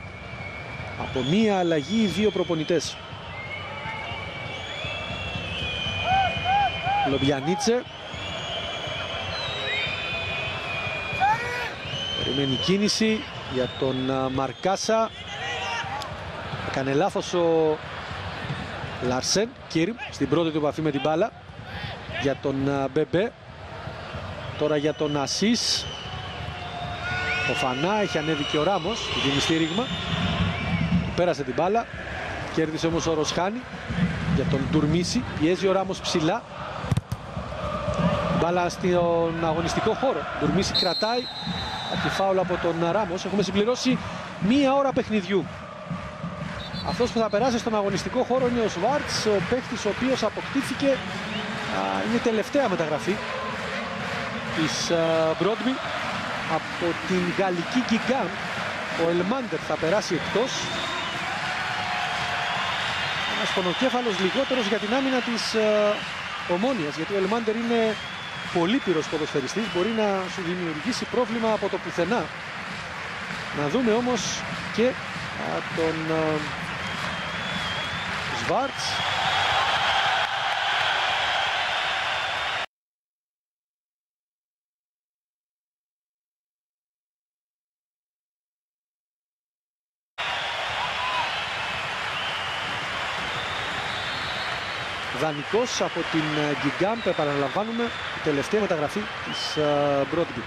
Από μία αλλαγή, δύο προπονητές. Λομπιανίτσε. Περιμένει κίνηση για τον Μαρκάσα. Έκανε λάθος ο Λάρσεν. Κίρμ στην πρώτη του επαφή με την μπάλα. Για τον Μπεμπέ. Τώρα για τον Ασίς. Ο Φανά, έχει ανέβει και ο Ράμος, δίνει στήριγμα. Πέρασε την μπάλα. Κέρδισε όμως ο Ροσχάνη για τον Ντουρμίση. Πιέζει ο Ράμος ψηλά. Μπάλα στον αγωνιστικό χώρο. Ντουρμίση κρατάει από τη φάουλα από τον Ράμος. Έχουμε συμπληρώσει μία ώρα παιχνιδιού. Αυτός που θα περάσει στον αγωνιστικό χώρο είναι ο Σβάρτς, ο παίκτης ο οποίος αποκτήθηκε, είναι τελευταία μεταγραφή της Μπρόντμπι από την γαλλική Γκιγκάν. Ο Ελμάντερ θα περάσει εκτός. Ένας πονοκέφαλος λιγότερος για την άμυνα της Ομόνοιας, γιατί ο Ελμάντερ είναι πολύπειρος ποδοσφαιριστής, μπορεί να σου δημιουργήσει πρόβλημα από το πουθενά. Να δούμε όμως και τον Σβάρτς. Δανεικός από την Γκιγκάμπ, επαναλαμβάνουμε, η τελευταία μεταγραφή της Μπρόντμπι.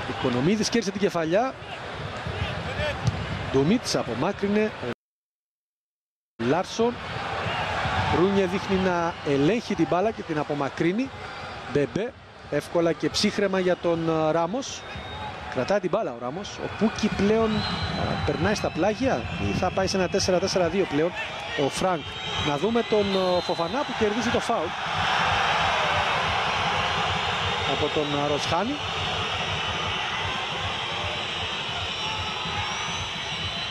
Οικονομίδης κέρδισε την κεφαλιά. Ντομίτς απομάκρυνε. Λάρσον. Ρούνιε δείχνει να ελέγχει την μπάλα και την απομακρύνει. Μπεμπέ, εύκολα και ψύχρεμα για τον Ράμος. Κρατάει την μπάλα ο Ράμος. Ο Πούκι πλέον περνάει στα πλάγια ή θα πάει σε ένα 4-4-2 πλέον ο Φρανκ. Να δούμε τον Φοφανά που κερδίζει το φάουλ από τον Ροσχάνη.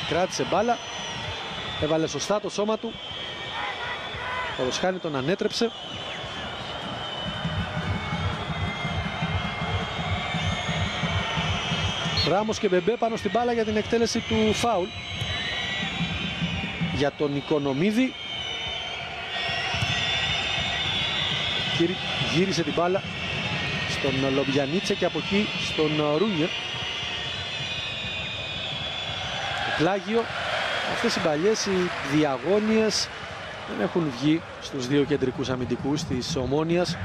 Κράτησε μπάλα, έβαλε σωστά το σώμα του. Ο Ροσχάνη τον ανέτρεψε. Ράμος και Μπεμπέ πάνω στην μπάλα για την εκτέλεση του φάουλ για τον Οικονομίδη. Γύρισε την μπάλα στον Λομπιανίτσε και από εκεί στον Ρούνιε. Το πλάγιο, αυτές οι μπαλιές, οι διαγώνιες δεν έχουν βγει στους δύο κεντρικούς αμυντικούς της Ομόνοιας.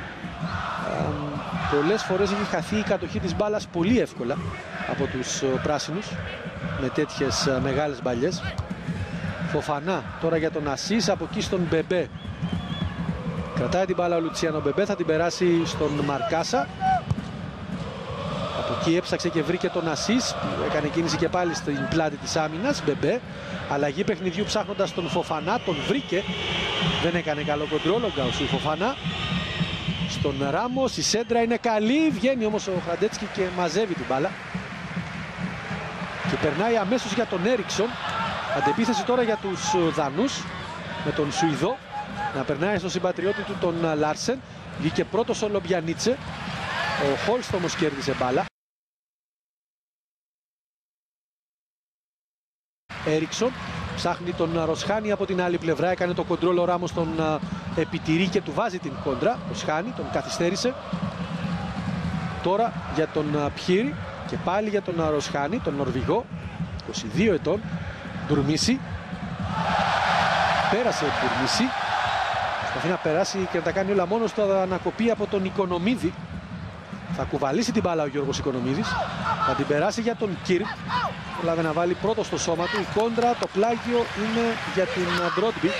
Πολλές φορές έχει χαθεί η κατοχή της μπάλας πολύ εύκολα από τους πράσινους με τέτοιες μεγάλες μπαλιές. Φοφανά τώρα για τον Ασίς, από εκεί στον Μπεμπέ. Κρατάει την μπάλα ο Λουτσιάνο Μπεμπέ, θα την περάσει στον Μαρκάσα. Από εκεί έψαξε και βρήκε τον Ασίς, που έκανε κίνηση και πάλι στην πλάτη της άμυνας. Μπεμπέ, αλλαγή παιχνιδιού ψάχνοντας τον Φοφανά, τον βρήκε. Δεν έκανε καλό κοντρόλ ο Γκαουσού Φοφανά. Στον Ράμος, η σέντρα είναι καλή, βγαίνει όμως ο Χραντέτσκι και μαζεύει την μπάλα. Και περνάει αμέσως για τον Έριξον. Αντεπίθεση τώρα για τους Δανούς, με τον Σουηδό να περνάει στον συμπατριώτη του τον Λάρσεν. Βγήκε πρώτος ο Λομπιανίτσε. Ο Χόλστ όμως κέρδισε μπάλα. Έριξον ψάχνει τον Ροσχάνη από την άλλη πλευρά. Έκανε το κοντρόλ ο Ράμος, τον επιτηρεί και του βάζει την κόντρα. Ροσχάνη τον καθυστέρησε. Τώρα για τον Πιέρι και πάλι για τον Ροσχάνη, τον Νορβηγό, 22 ετών. Ντουρμίση. Πέρασε ο Ντουρμίση. Προσπαθεί να περάσει και να τα κάνει όλα μόνος του, ανακοπεί από τον Οικονομίδη. Θα κουβαλήσει την μπάλα ο Γιώργος Οικονομίδης. Θα την περάσει για τον Κίρ. Πρόλαβε να βάλει πρώτο στο σώμα του. Η κόντρα, το πλάγιο είναι για την Μπρόντμπι.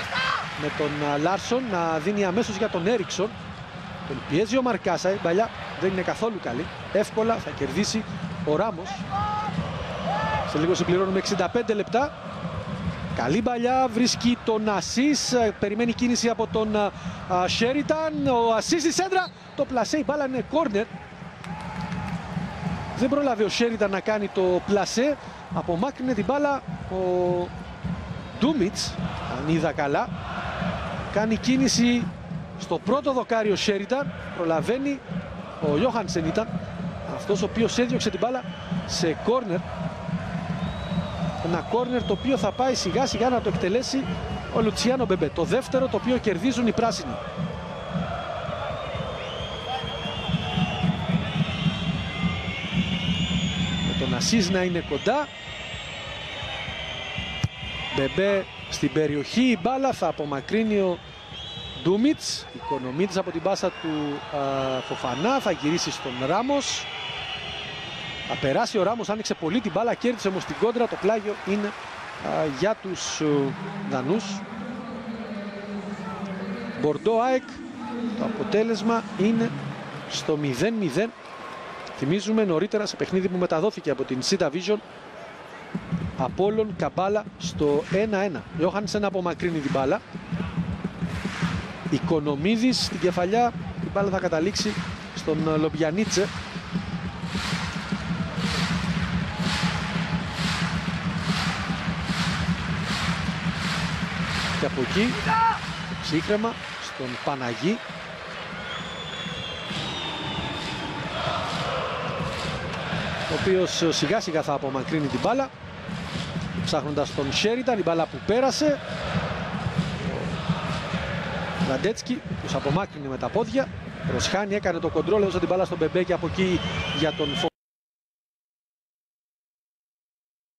Με τον Λάρσον να δίνει αμέσως για τον Έριξον. Τον πιέζει ο Μαρκάσα. Η μπαλιά δεν είναι καθόλου καλή. Εύκολα θα κερδίσει ο Ράμος. Σε λίγο συμπληρώνουμε 65 λεπτά. Καλή μπαλιά, βρίσκει τον Ασίς, περιμένει κίνηση από τον Σέριταν. Ο Ασίς στη σέντρα, το πλασέ, η μπάλα είναι κόρνερ. Δεν πρόλαβε ο Σέριταν να κάνει το πλασέ. Απομάκρυνε την μπάλα ο Ντούμιτς, αν είδα καλά. Κάνει κίνηση στο πρώτο δοκάρι ο Σέριταν. Προλαβαίνει, ο Γιόχανσεν ήταν αυτός ο οποίος έδιωξε την μπάλα σε κόρνερ. Ένα κόρνερ το οποίο θα πάει σιγά σιγά να το εκτελέσει ο Λουτσιάνο Μπεμπέ. Το δεύτερο το οποίο κερδίζουν οι πράσινοι. Με τον Ασίς να είναι κοντά. Μπεμπέ στην περιοχή, η μπάλα θα απομακρύνει ο Ντούμιτς. Οικονομίτης από την πάσα του Φοφανά, θα γυρίσει στον Ράμος. Θα περάσει ο Ράμος, άνοιξε πολύ την μπάλα, κέρδισε όμως την κόντρα. Το πλάγιο είναι για τους Δανούς. Μπορντό ΑΕΚ, το αποτέλεσμα είναι στο 0-0. Θυμίζουμε νωρίτερα σε παιχνίδι που μεταδόθηκε από την Σίτα Vision, Απόλλων Καμπάλα στο 1-1. Γιόχανσεν απομακρύνει την μπάλα. Οικονομίδης στην κεφαλιά, την μπάλα θα καταλήξει στον Λομπιανίτσε. Και από εκεί ψύχρεμα στον Παναγί. Ο οποίος σιγά σιγά θα απομακρύνει την μπάλα, ψάχνοντας τον Σέριταν, η μπάλα που πέρασε. Ο Ραντέτσκι τους απομάκρυνε με τα πόδια. Ροσχάνη έκανε το κοντρόλ, έδωσε την μπάλα στον Μπεμπέ και από εκεί για τον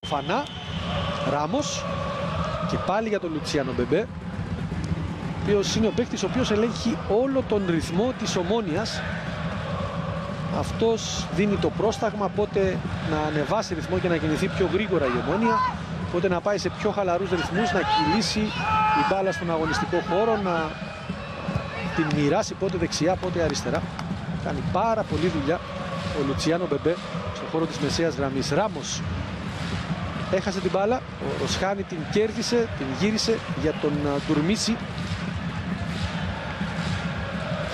Φοφανά. Ράμος και πάλι για τον Λουτσιάνο Μπεμπέ, ο οποίος είναι ο παίκτης ο οποίος ελέγχει όλο τον ρυθμό της Ομόνοιας. Αυτός δίνει το πρόσταγμα πότε να ανεβάσει ρυθμό και να κινηθεί πιο γρήγορα η Ομόνια, πότε να πάει σε πιο χαλαρούς ρυθμούς, να κυλήσει η μπάλα στον αγωνιστικό χώρο, να την μοιράσει πότε δεξιά, πότε αριστερά. Κάνει πάρα πολλή δουλειά ο Λουτσιάνο Μπεμπέ στον χώρο της μεσαίας γραμμής. Ράμος έχασε την μπάλα, ο Ροσχάνη την κέρδισε, την γύρισε για τον Ντουρμίση.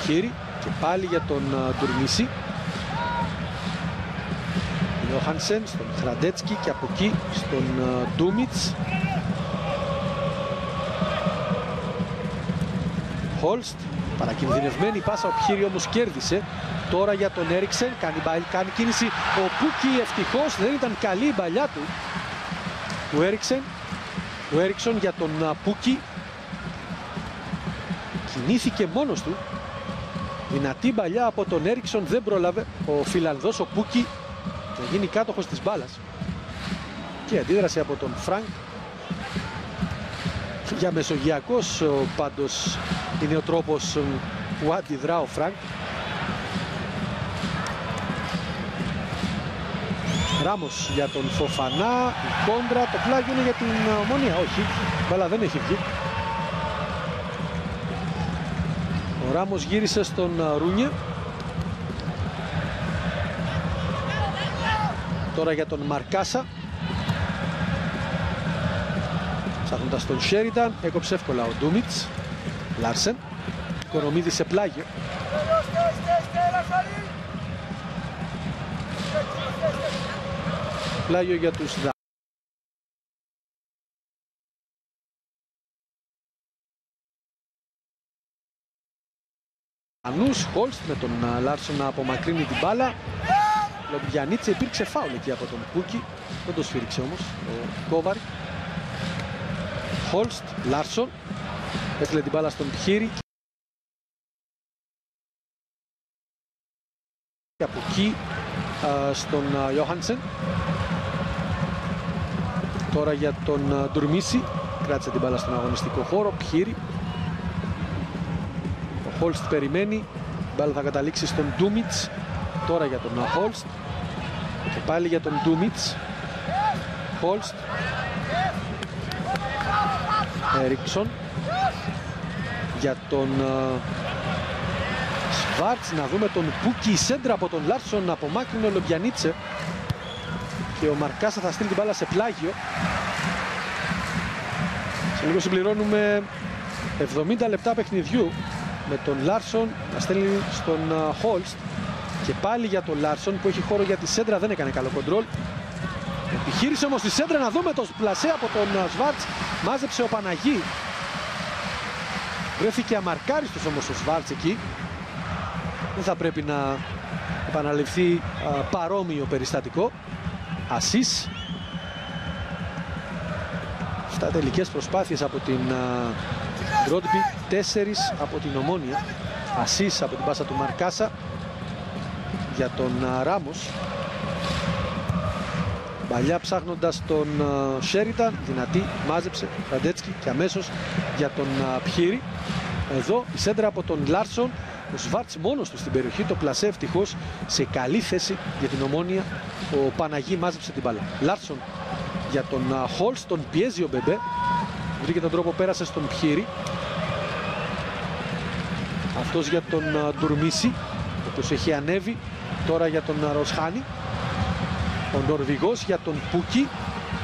Χέρι και πάλι για τον Ντουρμίση. Γιόχανσεν στον Χραντέτσκι και από εκεί στον Ντούμιτς. Χόλστ, παρακινδυνευμένη πάσα, ο Πιέρι όμως κέρδισε. Τώρα για τον Έριξεν, κάνει κίνηση ο Πούκι, ευτυχώς δεν ήταν καλή η μπαλιά του Έριξεν. Ο Έριξον για τον Πούκι. Κινήθηκε μόνος του. Δυνατή μπαλιά από τον Έριξον, δεν πρόλαβε ο Φιλανδός, ο Πούκι, να γίνει κάτοχος της μπάλας. Και αντίδραση από τον Φρανκ. Για μεσογειακός πάντως είναι ο τρόπος που αντιδρά ο Φρανκ. Ράμος για τον Φοφανά, η κόντρα, το πλάγιο είναι για την Ομόνια, όχι, μπάλα δεν έχει βγει. Ο Ράμος γύρισε στον Ρούνιε. Τώρα για τον Μαρκάσα. Ψάχνοντας τον Σέριταν, έκοψε εύκολα ο Ντούμιτς. Λάρσεν, Κορομίδη σε πλάγιο. Πλάγιο για τους Δανούς. Χόλστ με τον Λάρσον να απομακρύνει την μπάλα. Λομπιανίτσε, υπήρξε φάουλ εκεί από τον Πούκι. Δεν το σφύριξε όμως ο Κόβαρη. Χόλστ, Λάρσον. Έστειλε την μπάλα στον Πχύρη. Και από εκεί στον Ιόχανσεν. Τώρα για τον Ντουρμίση. Κράτησε την μπάλα στον αγωνιστικό χώρο. Πχύρη. Ο Χόλστ περιμένει. Η μπάλα θα καταλήξει στον Ντούμιτς. Τώρα για τον Χόλστ. Και πάλι για τον Ντούμιτς. Χόλστ. Έριξον. Για τον Σβάρτς. Να δούμε τον Πούκι. Η σέντρα από τον Λάρσον. Απομάκρυνε ο Λομπιανίτσε. Και ο Μαρκάσα θα στείλει την μπάλα σε πλάγιο. Σε λίγο συμπληρώνουμε 70 λεπτά παιχνιδιού. Με τον Λάρσον να στέλνει στον Χόλστ. Και πάλι για τον Λάρσον που έχει χώρο για τη σέντρα, δεν έκανε καλό κοντρόλ. Επιχείρησε όμως τη σέντρα, να δούμε το πλασέ από τον Σβάρτς. Μάζεψε ο Παναγί. Βρέθηκε αμαρκάριστος όμως ο Σβάρτς εκεί. Δεν θα πρέπει να επαναληφθεί παρόμοιο περιστατικό. Ασίς. Αυτά τελικές προσπάθειες από την Μπρόντμπι, 4 από την Ομόνια. Ασίς από την πάσα του Μαρκάσα για τον Ράμος. Παλιά ψάχνοντας τον Σέριταν, δυνατή, μάζεψε Ραντέτσκι και αμέσως για τον Πχύρη. Εδώ η σέντρα από τον Λάρσον. Ο Σβάρτς μόνος του στην περιοχή, το πλασέ ευτυχώς σε καλή θέση για την Ομόνια. Ο Παναγί μάζεψε την μπάλα. Λάρσον για τον Χόλς, τον πιέζει ο Μπεμπέ. Βρήκε τον τρόπο, πέρασε στον Πχύρη. Αυτός για τον Ντουρμίση, ο οποίος έχει ανέβει. Τώρα για τον Ροσχάνη. Ο Νορβηγός για τον Πούκι.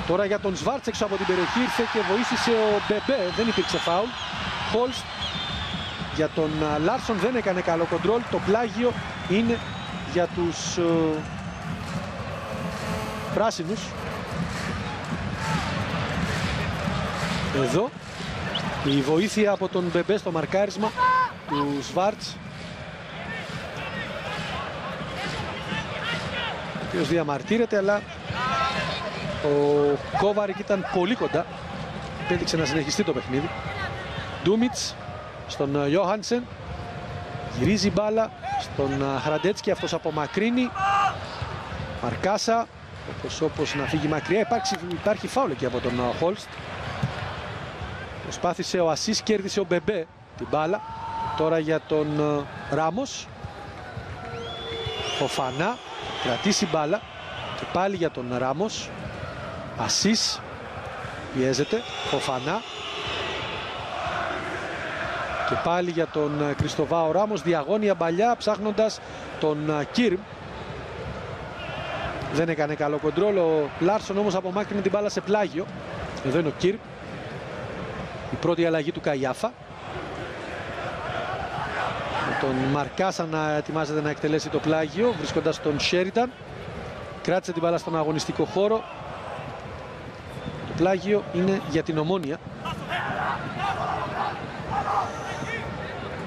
Τώρα για τον Σβάρτς έξω από την περιοχή. Ήρθε και βοήθησε ο Μπεμπέ. Δεν υπήρξε φάουλ. Χόλστ για τον Λάρσον. Δεν έκανε καλό κοντρόλ. Το πλάγιο είναι για τους πράσινους. Εδώ η βοήθεια από τον Μπεμπέ στο μαρκάρισμα του Σβάρτς. Ο οποίος διαμαρτύρεται, αλλά ο Κόβαρικ ήταν πολύ κοντά. Πέτυξε να συνεχιστεί το παιχνίδι. Ντούμιτς στον Ιόχανσεν. Γυρίζει μπάλα στον Χραντέτσκι, αυτός απομακρύνει. Μαρκάσα, όπως να φύγει μακριά. Υπάρχει φάουλ εκεί από τον Χόλστ. Προσπάθησε ο Ασίς, κέρδισε ο Μπεμπέ την μπάλα. Τώρα για τον Ράμος. Φοφανά, κρατήσει μπάλα. Και πάλι για τον Ράμος. Ασίς, πιέζεται. Φοφανά. Και πάλι για τον Κριστοβάο Ράμος. Διαγώνια παλιά, ψάχνοντας τον Κίρμ. Δεν έκανε καλό κοντρόλ. Ο Λάρσον όμως απομάκρυνε την μπάλα σε πλάγιο. Εδώ είναι ο Κίρμ. Η πρώτη αλλαγή του Καϊάφα. Με τον Μαρκάσα να ετοιμάζεται να εκτελέσει το πλάγιο, βρίσκοντας τον Σέριταν. Κράτησε την μπάλα στον αγωνιστικό χώρο. Το πλάγιο είναι για την Ομόνια.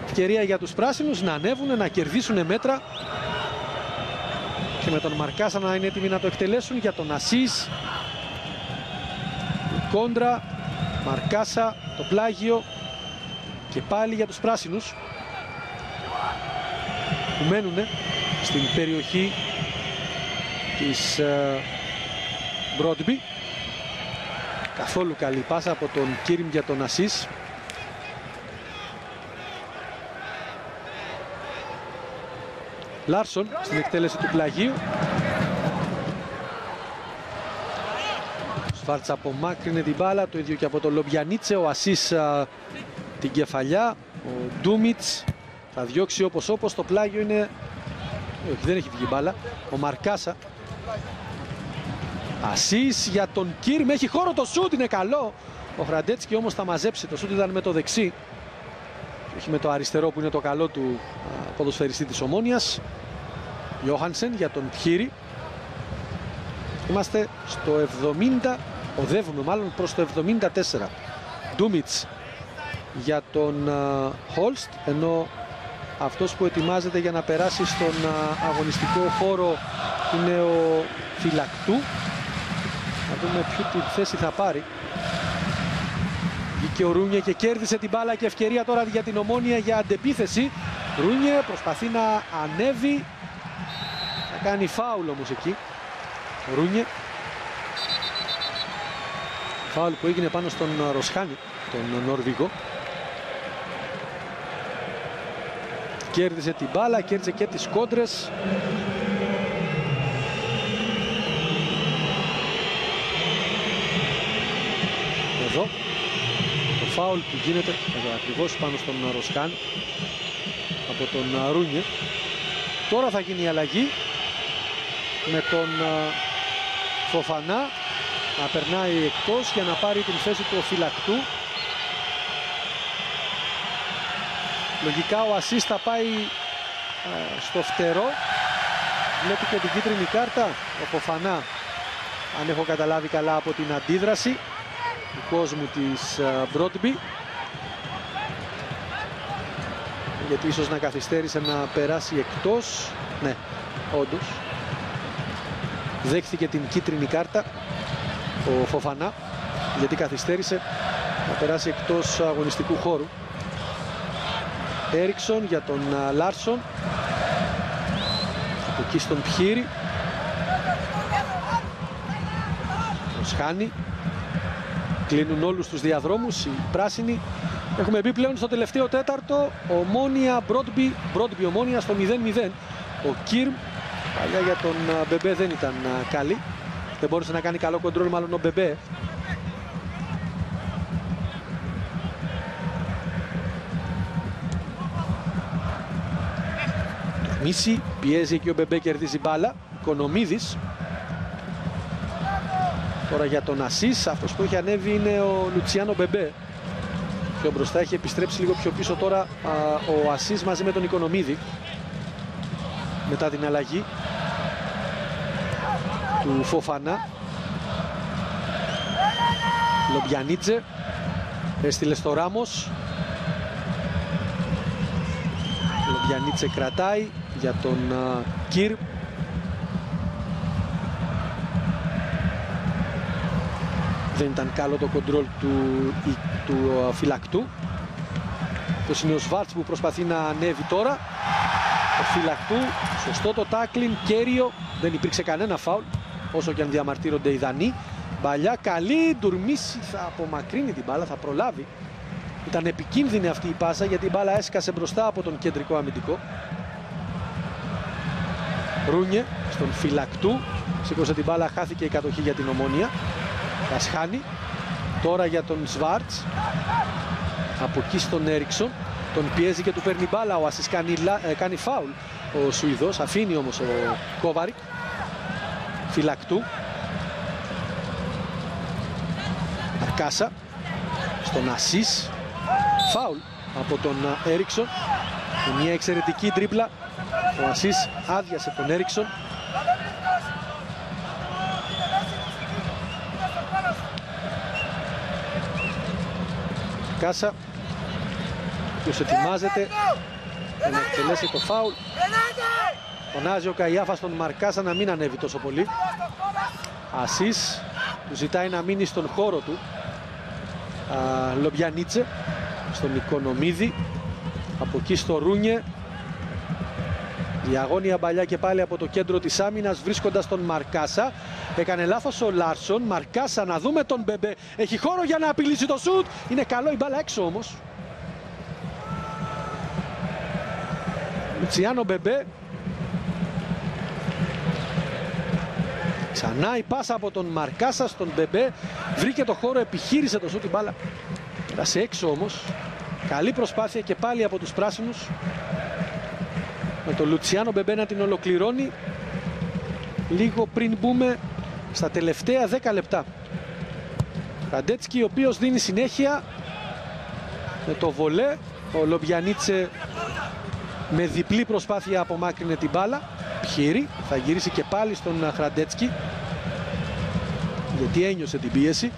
Ευκαιρία για τους πράσινους να ανέβουν, να κερδίσουν μέτρα. Και με τον Μαρκάσα να είναι έτοιμοι να το εκτελέσουν. Για τον Ασίς. Η κόντρα. Μαρκάσα, το πλάγιο. Και πάλι για τους πράσινους που μένουν στην περιοχή της Μπρόντμπι. Καθόλου καλή πάσα από τον Κίρμ για τον Ασίς. Λάρσον στην εκτέλεση του πλαγίου. Σβάρτς απομάκρυνε την μπάλα, το ίδιο και από τον Λομπιανίτσε. Ο Ασίς την κεφαλιά. Ο Ντούμιτς θα διώξει όπως το πλάγιο είναι... Όχι, δεν έχει βγει μπάλα. Ο Μαρκάσα. Ασίς για τον Κίρμ, έχει χώρο, το σούτ είναι καλό. Ο Χραντέτσκι όμως θα μαζέψει, το σούτ ήταν με το δεξί. Όχι με το αριστερό που είναι το καλό του ποδοσφαιριστή της Ομόνοιας. Γιώχανσεν για τον Πχύρη. Είμαστε στο 70, οδεύουμε μάλλον προς το 74. Ντούμιτς για τον Χόλστ, ενώ αυτός που ετοιμάζεται για να περάσει στον αγωνιστικό χώρο είναι ο Φυλακτού. Να δούμε ποιο τη θέση θα πάρει. Βγήκε ο Ρούνιε και κέρδισε την μπάλα και ευκαιρία τώρα για την Ομόνια για αντεπίθεση. Ρούνιε προσπαθεί να ανέβει. Θα κάνει φάουλ όμως εκεί. Ο Ρούνιε. Φάουλ που έγινε πάνω στον Ροσχάνη, τον Νορβηγό. Κέρδισε την μπάλα, κέρδισε και τις κόντρες. Εδώ το φάουλ που γίνεται εδώ ακριβώς πάνω στον Ροσχάν από τον Ρούνιε. Τώρα θα γίνει η αλλαγή με τον Φοφανά να περνάει εκτός για να πάρει την θέση του Φυλακτού. Λογικά ο Ασίς θα πάει στο φτερό. Βλέπει και την κίτρινη κάρτα ο Φοφανά, αν έχω καταλάβει καλά από την αντίδραση του κόσμου της Μπρόντμπι, γιατί ίσως να καθυστέρησε να περάσει εκτός. Ναι, όντως δέχθηκε την κίτρινη κάρτα ο Φοφανά, γιατί καθυστέρησε να περάσει εκτός αγωνιστικού χώρου. Έριξον για τον Λάρσον. Από εκεί στον Πχύρη. Ροσχάνη. Κλείνουν όλους τους διαδρόμους οι πράσινοι. Έχουμε μπει πλέον στο τελευταίο τέταρτο. Ομόνια Μπρόντμπι Ομόνια στο 0-0. Ο Κίρμ, παλιά για τον Μπεμπέ δεν ήταν καλή. Δεν μπόρεσε να κάνει καλό κοντρόλ μάλλον ο Μπεμπέ. Μίση, πιέζει εκεί ο Μπεμπέ, κερδίζει μπάλα. Οικονομίδης. Τώρα για τον Ασίς, αυτός που έχει ανέβει είναι ο Λουτσιάνο Μπεμπέ. Πιο μπροστά, έχει επιστρέψει λίγο πιο πίσω τώρα ο Ασίς μαζί με τον Οικονομίδη. Μετά την αλλαγή του Φοφανά. Λομπιανίτσε έστειλε στο Ράμος. Λομπιανίτσε κρατάει για τον Κίρ. Δεν ήταν καλό το κοντρόλ του Φυλακτού. Το είναι ο Σβάρτς που προσπαθεί να ανέβει τώρα. Ο Φυλακτού, σωστό το τάκλιν, κέριο, δεν υπήρξε κανένα φάουλ, όσο και αν διαμαρτύρονται οι Δανείοι. Μπαλιά καλή, Ντουρμίση θα απομακρύνει την μπάλα, θα προλάβει. Ήταν επικίνδυνη αυτή η πάσα γιατί η μπάλα έσκασε μπροστά από τον κεντρικό αμυντικό. Ρούνιε στον Φυλακτού, σήκωσε την μπάλα, χάθηκε η κατοχή για την Ομόνια. Ρασχάνη, τώρα για τον Σβάρτς, από εκεί στον Έριξον, τον πιέζει και του παίρνει μπάλα, ο Ασίς κάνει φάουλ ο Σουηδός, αφήνει όμως ο Κόβαρικ. Φυλακτού, Αρκάσα στον Ασίς, φάουλ από τον Έριξον, μια εξαιρετική τρίπλα, ο Ασίς άδειασε τον Έριξον. Κάσα, ποιος ετοιμάζεται να εκτελέσει το φάουλ. Φωνάζει ο Καϊάφας τον Μαρκάσα να μην ανέβει τόσο πολύ. Ασίς του ζητάει να μείνει στον χώρο του. Λομπιανίτσε στον Οικονομίδη, από εκεί στο Ρούνιε. Η αγώνια μπαλιά και πάλι από το κέντρο της άμυνας, βρίσκοντας τον Μαρκάσα. Έκανε λάθος ο Λάρσον. Μαρκάσα, να δούμε τον Μπεμπέ. Έχει χώρο για να απειλήσει το σουτ. Είναι καλό, η μπάλα έξω όμως. Λουτσιάνο Μπεμπέ. Ξανά η πάσα από τον Μαρκάσα στον Μπεμπέ. Βρήκε το χώρο, επιχείρησε το σουτ, η μπάλα πέρασε έξω όμως. Καλή προσπάθεια και πάλι από τους πράσινους. Με τον Λουτσιάνο Μπεμπέ να την ολοκληρώνει λίγο πριν μπούμε στα τελευταία 10 λεπτά. Ραντέτσκι, ο οποίος δίνει συνέχεια με το βολέ. Ο Λομπιανίτσε με διπλή προσπάθεια απομάκρυνε την μπάλα. Πιέρι θα γυρίσει και πάλι στον Χραντέτσκι, γιατί ένιωσε την πίεση.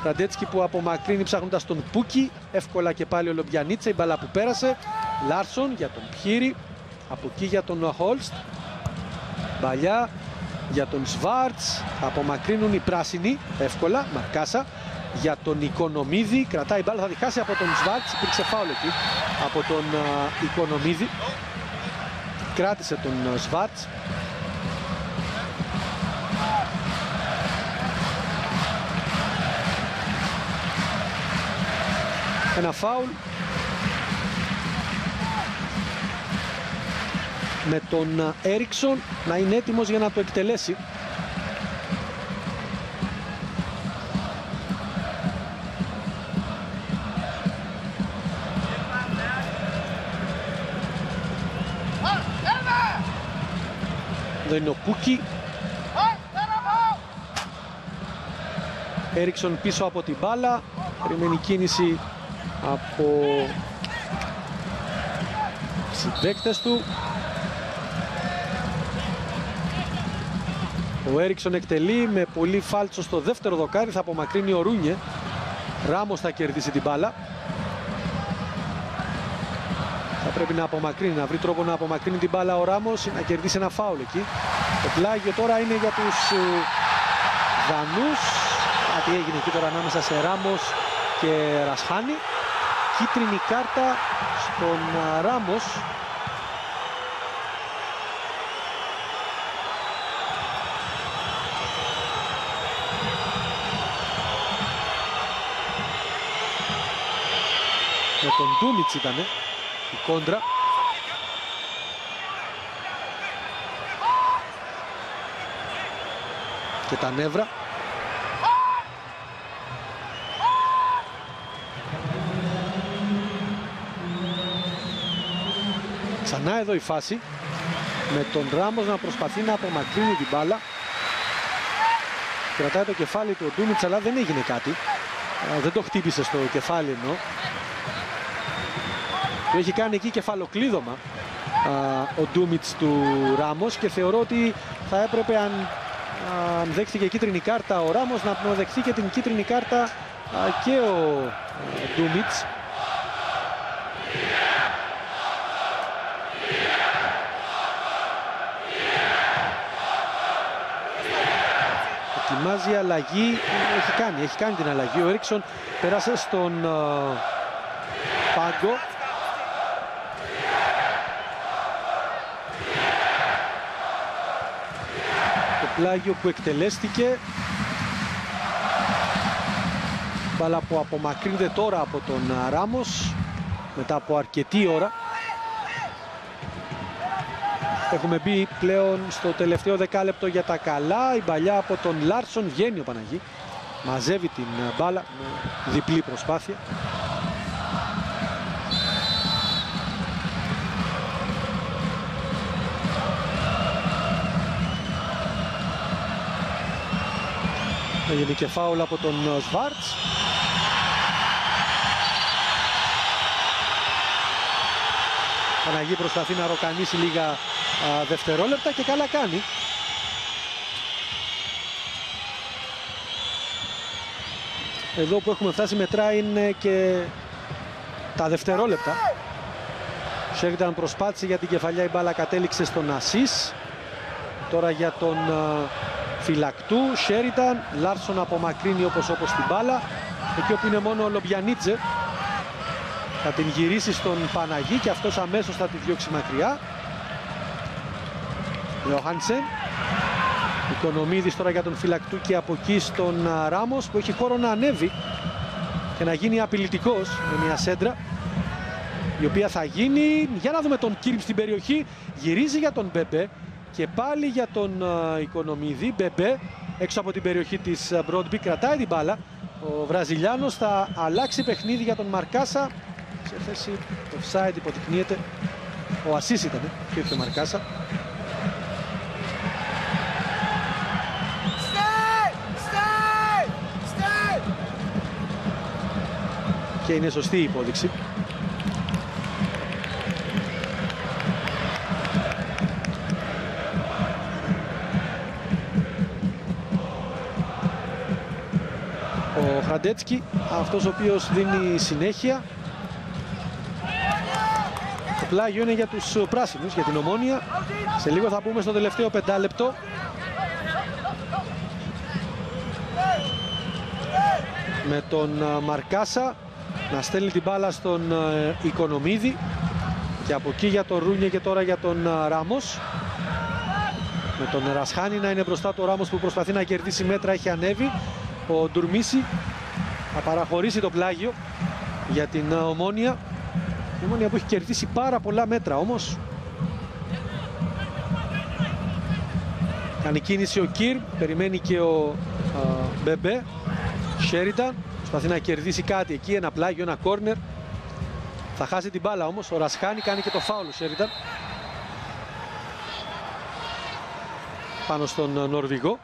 Χραντέτσκι που απομακρύνει ψάχνοντας τον Πούκι. Εύκολα και πάλι ο Λομπιανίτσε, η μπάλα που πέρασε. Λάρσον για τον Πιέρι. Από εκεί για τον Χόλστ. Μπαλιά για τον Σβάρτς. Απομακρύνουν οι πράσινοι εύκολα. Μαρκάσα για τον Οικονομίδη. Κρατάει μπάλα, θα διχάσει από τον Σβάρτς. Υπήρξε φάουλ εκεί από τον Οικονομίδη. Κράτησε τον Σβάρτς. Ένα φάουλ με τον Έριξον να είναι έτοιμος για να το εκτελέσει. Εδώ είναι ο Πούκι. Έριξον πίσω από την μπάλα. Περιμένει κίνηση από συμπαίκτες του. Ο Έριξον εκτελεί με πολύ φάλτσο στο δεύτερο δοκάρι. Θα απομακρύνει ο Ρούνιε. Ράμος θα κερδίσει την μπάλα. Θα πρέπει να απομακρύνει, να βρει τρόπο να απομακρύνει την μπάλα ο Ράμος, να κερδίσει ένα φάουλ εκεί. Το πλάγιο τώρα είναι για τους Δανούς. Κάτι έγινε εκεί τώρα ανάμεσα σε Ράμος και Ρασχάνη. Κίτρινη κάρτα στον Ράμος. Με τον Ντούμιτς ήτανε η κόντρα. Και τα νεύρα. Ξανά εδώ η φάση με τον Ράμος να προσπαθεί να απομακρύνει την μπάλα. Κρατάει το κεφάλι του ο Ντούμιτς, αλλά δεν έγινε κάτι. Δεν το χτύπησε στο κεφάλι εννοώ. Του έχει κάνει εκεί κεφαλοκλείδωμα ο Ντούμιτς του Ράμος και θεωρώ ότι θα έπρεπε, αν δέχθηκε κίτρινη κάρτα ο Ράμος, να δεχθεί και την κίτρινη κάρτα και ο Ντούμιτς. Ετοιμάζει αλλαγή, έχει κάνει την αλλαγή. Ο Έριξον πέρασε στον πάγκο. Το πλάγιο που εκτελέστηκε. Μπάλα που απομακρύνεται τώρα από τον Ράμος μετά από αρκετή ώρα. Έχουμε μπει πλέον στο τελευταίο δεκάλεπτο για τα καλά. Η μπαλιά από τον Λάρσον, βγαίνει ο Παναγί. Μαζεύει την μπάλα με διπλή προσπάθεια. Έγινε και φάουλ από τον Σβάρτς. Παναγί προσπαθεί να ροκανίσει λίγα δευτερόλεπτα και καλά κάνει. Εδώ που έχουμε φτάσει μετράει είναι και τα δευτερόλεπτα. Σέρνταν προσπάθησε για την κεφαλιά, η μπάλα κατέληξε στον Ασίς. Τώρα για τον φυλακτού Σέρνταν. Λάρσον απομακρύνει όπως την μπάλα. Εκεί όπου είναι μόνο ο Λομπιανίτζε. Θα την γυρίσει στον Παναγί και αυτός αμέσως θα τη διώξει μακριά. Ιωχάνσεν. Οικονομίδης τώρα για τον Φυλακτού και από εκεί στον Ράμος που έχει χώρο να ανέβει και να γίνει απειλητικός με μια σέντρα η οποία θα γίνει. Για να δούμε τον Κίρμ στην περιοχή. Γυρίζει για τον Μπεμπέ και πάλι για τον Οικονομίδη. Μπεμπέ έξω από την περιοχή της Μπρόντμπι, κρατάει την μπάλα. Ο Βραζιλιάνος θα αλλάξει παιχνίδι για τον Μαρκάσα. Σε θέση offside υποδεικνύεται. Ο Ασίς ήταν και όχι ο Μαρκάσα. Και είναι σωστή η υπόδειξη. Ο Χραντέτσκι, αυτός ο οποίος δίνει συνέχεια. Το πλάγιο είναι για τους πράσινους, για την Ομόνοια. Σε λίγο θα πούμε στο τελευταίο πεντάλεπτο. Με τον Μαρκάσα να στέλνει την μπάλα στον Οικονομίδη και από εκεί για τον Ρούνιε και τώρα για τον Ράμος. Με τον Ρασχάνη να είναι μπροστά του. Ο Ράμος που προσπαθεί να κερδίσει μέτρα έχει ανέβει. Ο Ντουρμίση θα παραχωρήσει το πλάγιο για την Ομόνοια. Η Ομόνοια που έχει κερδίσει πάρα πολλά μέτρα όμως. Κάνει κίνηση ο Κίρ, περιμένει και ο Μπεμπέ. Σέριταν προσπαθεί να κερδίσει κάτι εκεί, ένα πλάγιο, ένα κόρνερ. Θα χάσει την μπάλα όμως. Ο Ρασχάνη κάνει και το φάουλ ο Σέριταν πάνω στον Νορβηγό.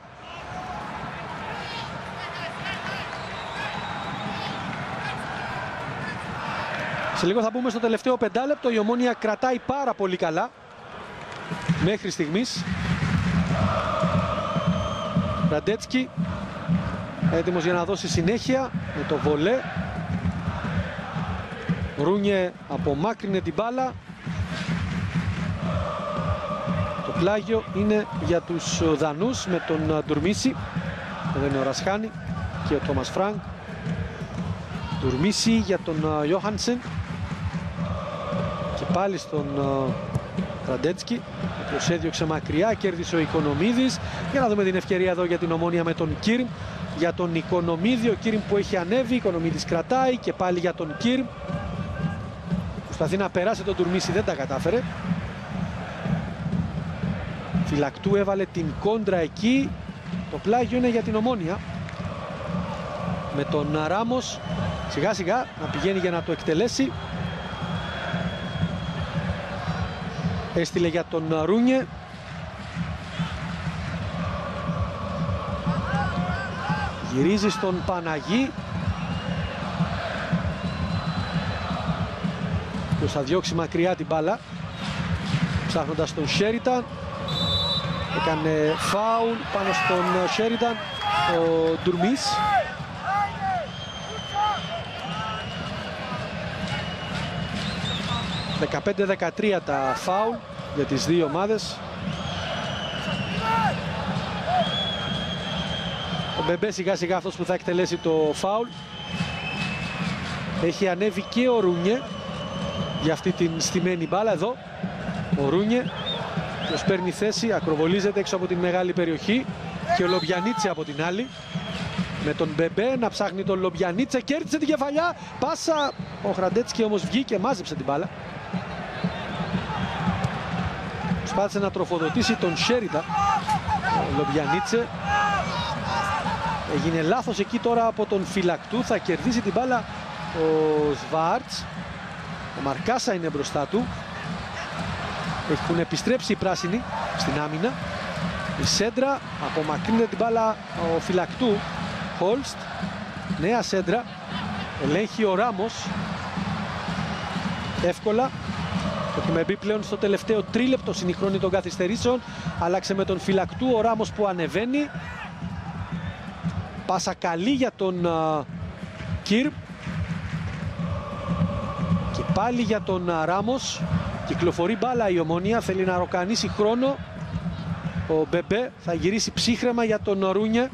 Σε λίγο θα πούμε στο τελευταίο πεντάλεπτο. Η Ομόνοια κρατάει πάρα πολύ καλά μέχρι στιγμής. Ραντέτσκι έτοιμος για να δώσει συνέχεια με το βολέ. Ρούνιε απομάκρυνε την μπάλα. Το πλάγιο είναι για τους Δανούς με τον Ντουρμίση. Εδώ είναι ο Ρασχάνη και ο Τόμας Φρανκ. Ντουρμίση για τον Ιόχανσεν. Και πάλι στον Ραντέτσκι. Ο οποίος έδιωξε μακριά, κέρδισε ο Οικονομίδης. Για να δούμε την ευκαιρία εδώ για την Ομόνοια με τον Κίρμ. Για τον Οικονομίδη, ο Κίρμ που έχει ανέβει. Οικονομίδης κρατάει και πάλι για τον Κίρμ. Προσπαθεί να περάσει τον Ντουρμίση, δεν τα κατάφερε. Φυλακτού έβαλε την κόντρα εκεί. Το πλάγιο είναι για την Ομόνοια. Με τον Ράμος σιγά σιγά να πηγαίνει για να το εκτελέσει. Έστειλε για τον Ρούνιε. Γυρίζει στον Παναγί. Ποιος θα διώξει μακριά την μπάλα. Ψάχνοντας τον Σέριταν. Έκανε φάουλ πάνω στον Σέριταν ο Ντουρμίς. 15-13 τα φάουλ για τις δύο ομάδες. Ο Μπεμπέ σιγά σιγά αυτός που θα εκτελέσει το φάουλ. Έχει ανέβει και ο Ρούνιε για αυτή την στημένη μπάλα εδώ. Ο Ρούνιε ποιος παίρνει θέση, ακροβολίζεται έξω από την μεγάλη περιοχή και ο Λομπιανίτσε από την άλλη. Με τον Μπεμπέ να ψάχνει τον Λομπιανίτσε, κέρδισε την κεφαλιά, πάσα. Ο Χραντέτσκι όμως βγήκε, μάζεψε την μπάλα. Προσπάθησε να τροφοδοτήσει τον Σέριτα. Ο Λομπιανίτσε. Έγινε λάθος εκεί τώρα από τον Φυλακτού. Θα κερδίσει την μπάλα ο Σβάρτς. Ο Μαρκάσα είναι μπροστά του. Έχουν επιστρέψει οι πράσινοι στην άμυνα. Η σέντρα, απομακρύνεται την μπάλα ο Φυλακτού. Χόλστ, νέα σέντρα. Ελέγχει ο Ράμος. Εύκολα. Έχουμε μπει πλέον στο τελευταίο τρίλεπτο συνηχρόνη των καθυστερήσεων. Άλλαξε με τον Φυλακτού, ο Ράμος που ανεβαίνει. Πάσα καλή για τον Κίρ. Και πάλι για τον Ράμος. Κυκλοφορεί μπάλα η Ομόνοια, θέλει να ροκανίσει χρόνο. Ο Μπεμπέ θα γυρίσει ψύχρεμα για τον Ρούνιε.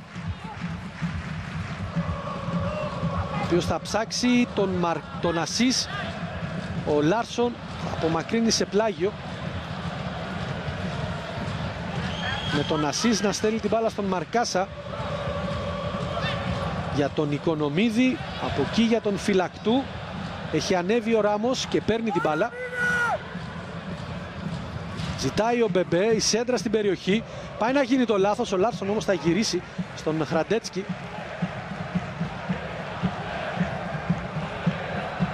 Ο οποίος θα ψάξει τον Ασίς. Ο Λάρσον απομακρύνει σε πλάγιο. με τον Ασίς να στέλνει την μπάλα στον Μαρκάσα. Για τον Οικονομίδη, από εκεί για τον Φυλακτού. Έχει ανέβει ο Ράμος και παίρνει την μπάλα. Ζητάει ο Μπεμπέ, η σέντρα στην περιοχή. Πάει να γίνει το λάθος, ο Λάρσον όμως θα γυρίσει στον Χραντέτσκι.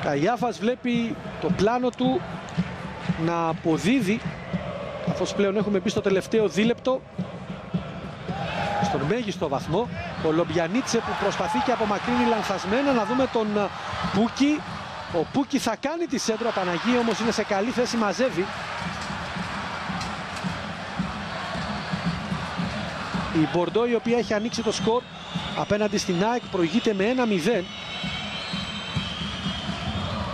Καγιάφας βλέπει το πλάνο του να αποδίδει, καθώς πλέον έχουμε μπει στο τελευταίο δίλεπτο, στον μέγιστο βαθμό. Ο Λομπιανίτσε που προσπαθεί και απομακρύνει λανθασμένα. Να δούμε τον Πούκι. Ο Πούκι θα κάνει τη σέντρα, ο Παναγί όμως είναι σε καλή θέση, μαζεύει. Η Μπορντό, η οποία έχει ανοίξει το σκορ απέναντι στην ΑΕΚ, προηγείται με 1-0.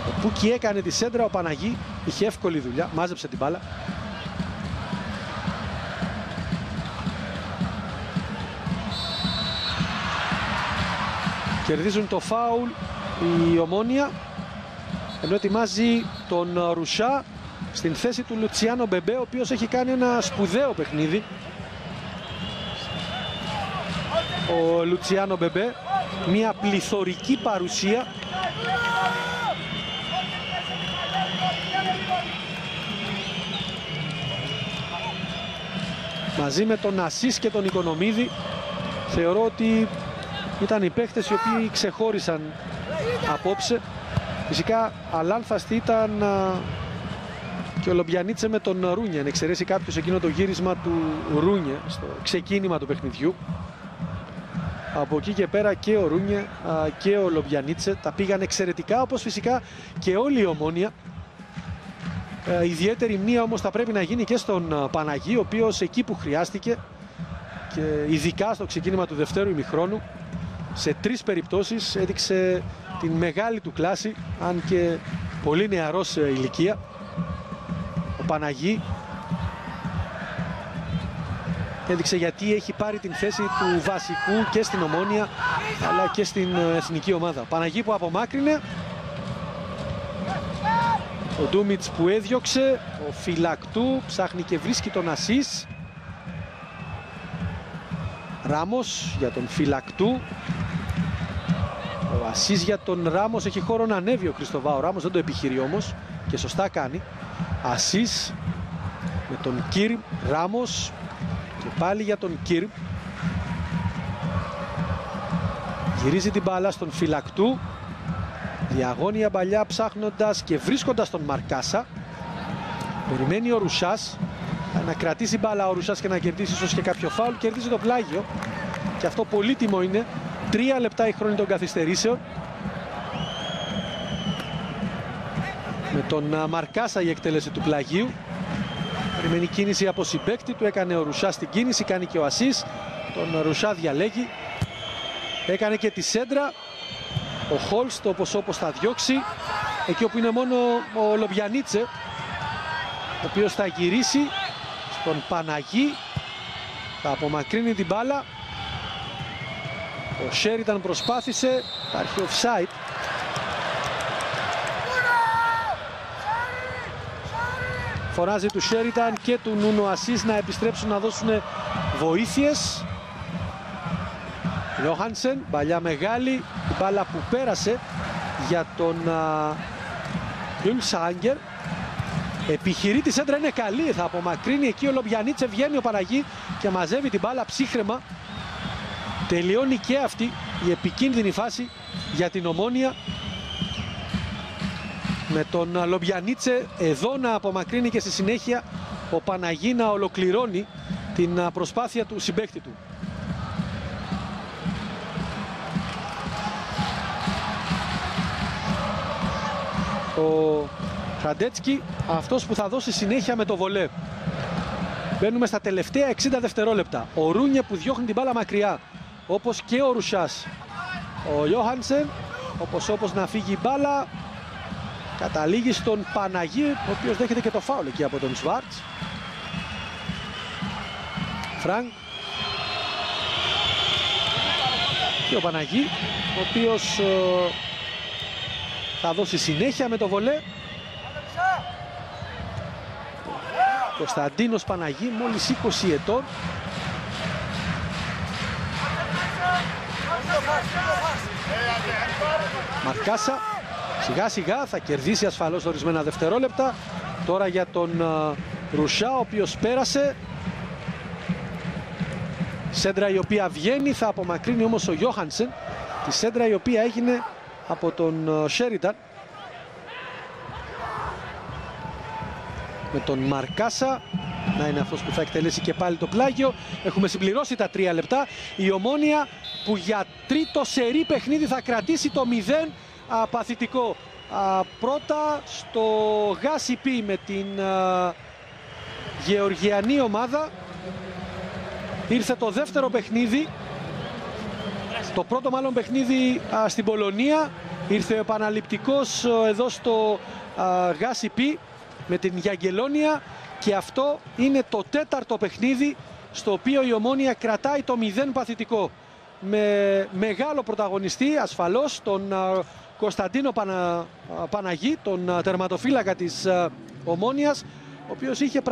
Ο Πούκι έκανε τη σέντρα, ο Παναγί είχε εύκολη δουλειά, μάζεψε την μπάλα. Κερδίζουν το φάουλ η Ομόνια, ενώ ετοιμάζει τον Ρουσά στην θέση του Λουτσιάνο Μπεμπέ, ο οποίος έχει κάνει ένα σπουδαίο παιχνίδι. Ο Λουτσιάνο Μπεμπέ, μια πληθωρική παρουσία. Μαζί με τον Ασίς και τον Οικονομίδη, θεωρώ ότι ήταν οι παίχτες οι οποίοι ξεχώρισαν απόψε. Φυσικά αλάνθαστη ήταν και ο Λομπιανίτσε με τον Ρούνιε. Αν εξαιρέσει κάποιος εκείνο το γύρισμα του Ρούνιε στο ξεκίνημα του παιχνιδιού. Από εκεί και πέρα και ο Ρούνιε και ο Λομπιανίτσε τα πήγαν εξαιρετικά, όπως φυσικά και όλη η Ομόνια. Ιδιαίτερη μνήα όμως θα πρέπει να γίνει και στον Παναγί, ο οποίος εκεί που χρειάστηκε και ειδικά στο ξεκίνημα του δευτέρου ημιχρόνου, σε 3 περιπτώσεις έδειξε την μεγάλη του κλάση, αν και πολύ νεαρός ηλικία. Ο Παναγί έδειξε γιατί έχει πάρει την θέση του βασικού και στην Ομόνια αλλά και στην εθνική ομάδα. Παναγί που απομάκρυνε, ο Ντούμιτς που έδιωξε, ο Φυλακτού ψάχνει και βρίσκει τον Ασίς. Ράμος για τον Φυλακτού. Ο Ασίς για τον Ράμος, έχει χώρο να ανέβει ο Χριστοβά. Ο Ράμος δεν το επιχειρεί όμως και σωστά κάνει. Ασίς με τον Κίρ, Ράμος και πάλι για τον Κίρ. Γυρίζει την μπάλα στον Φυλακτού. Διαγώνια παλιά ψάχνοντας και βρίσκοντας τον Μαρκάσα. Περιμένει ο Ρουσάς να κρατήσει μπάλα ο Ρουσάς και να κερδίσει ίσως και κάποιο φάουλ. Κερδίζει το πλάγιο και αυτό πολύτιμο είναι. 3 λεπτά η χρόνη των καθυστερήσεων. Με τον Μαρκάσα η εκτέλεση του πλαγίου. Περιμένει κίνηση από συμπαίκτη του. Έκανε ο Ρουσάς την κίνηση, κάνει και ο Ασίς. Τον Ρουσά διαλέγει. Έκανε και τη σέντρα. Ο Χόλστ όπως θα διώξει. Εκεί όπου είναι μόνο ο Λομπιανίτσε, ο οποίος θα γυρίσει στον Παναγί. Θα απομακρύνει την μπάλα. Ο Σέριταν προσπάθησε. Υπάρχει offside. Φωνάζει του Σέριταν και του Νούνο Ασίς να επιστρέψουν να δώσουν βοήθειες. Γιόχανσεν, παλιά μεγάλη, η μπάλα που πέρασε για τον Ουλσάγκερ. Επιχειρεί τη σέντρα, είναι καλή, θα απομακρύνει εκεί ο Λομπιανίτσε, βγαίνει ο Παναγί και μαζεύει την μπάλα ψύχρεμα. Τελειώνει και αυτή η επικίνδυνη φάση για την Ομόνια. Με τον Λομπιανίτσε εδώ να απομακρύνει και στη συνέχεια ο Παναγί να ολοκληρώνει την προσπάθεια του συμπαίκτη του. Ο Χραντέτσκι, αυτός που θα δώσει συνέχεια με το βολέ. Μπαίνουμε στα τελευταία 60 δευτερόλεπτα. Ο Ρούνιε που διώχνει την μπάλα μακριά, όπως και ο Ρουσάς. Ο Γιόχανσεν, όπως να φύγει η μπάλα, καταλήγει στον Παναγί, ο οποίος δέχεται και το φάουλ εκεί από τον Σβάρτς. Φρανκ. Και ο Παναγί, ο οποίος θα δώσει συνέχεια με το βολέ. Κωνσταντίνος Παναγί, μόλις 20 ετών. Μαρκάσα σιγά σιγά θα κερδίσει ασφαλώς ορισμένα δευτερόλεπτα. Τώρα για τον Ρουσά, ο οποίος πέρασε. Σέντρα η οποία βγαίνει, θα απομακρύνει όμως ο Γιώχανσεν. Τη σέντρα η οποία έγινε από τον Σέριταν. Με τον Μαρκάσα να είναι αυτός που θα εκτελέσει και πάλι το πλάγιο. Έχουμε συμπληρώσει τα 3 λεπτά. Η Ομόνοια που για τρίτο σερί παιχνίδι θα κρατήσει το 0 παθητικό. Πρώτα στο Γάσιπι με την γεωργιανή ομάδα. Ήρθε το δεύτερο παιχνίδι. Το πρώτο μάλλον παιχνίδι στην Πολωνία. Ήρθε ο επαναληπτικός εδώ στο Γάσιπι με την Γιαγγελόνια. Και αυτό είναι το τέταρτο παιχνίδι στο οποίο η Ομόνοια κρατάει το 0 παθητικό. Με μεγάλο πρωταγωνιστή ασφαλώς τον Κωνσταντίνο Παναγί, τον τερματοφύλακα της Ομόνοιας, ο οποίος είχε πραγματικά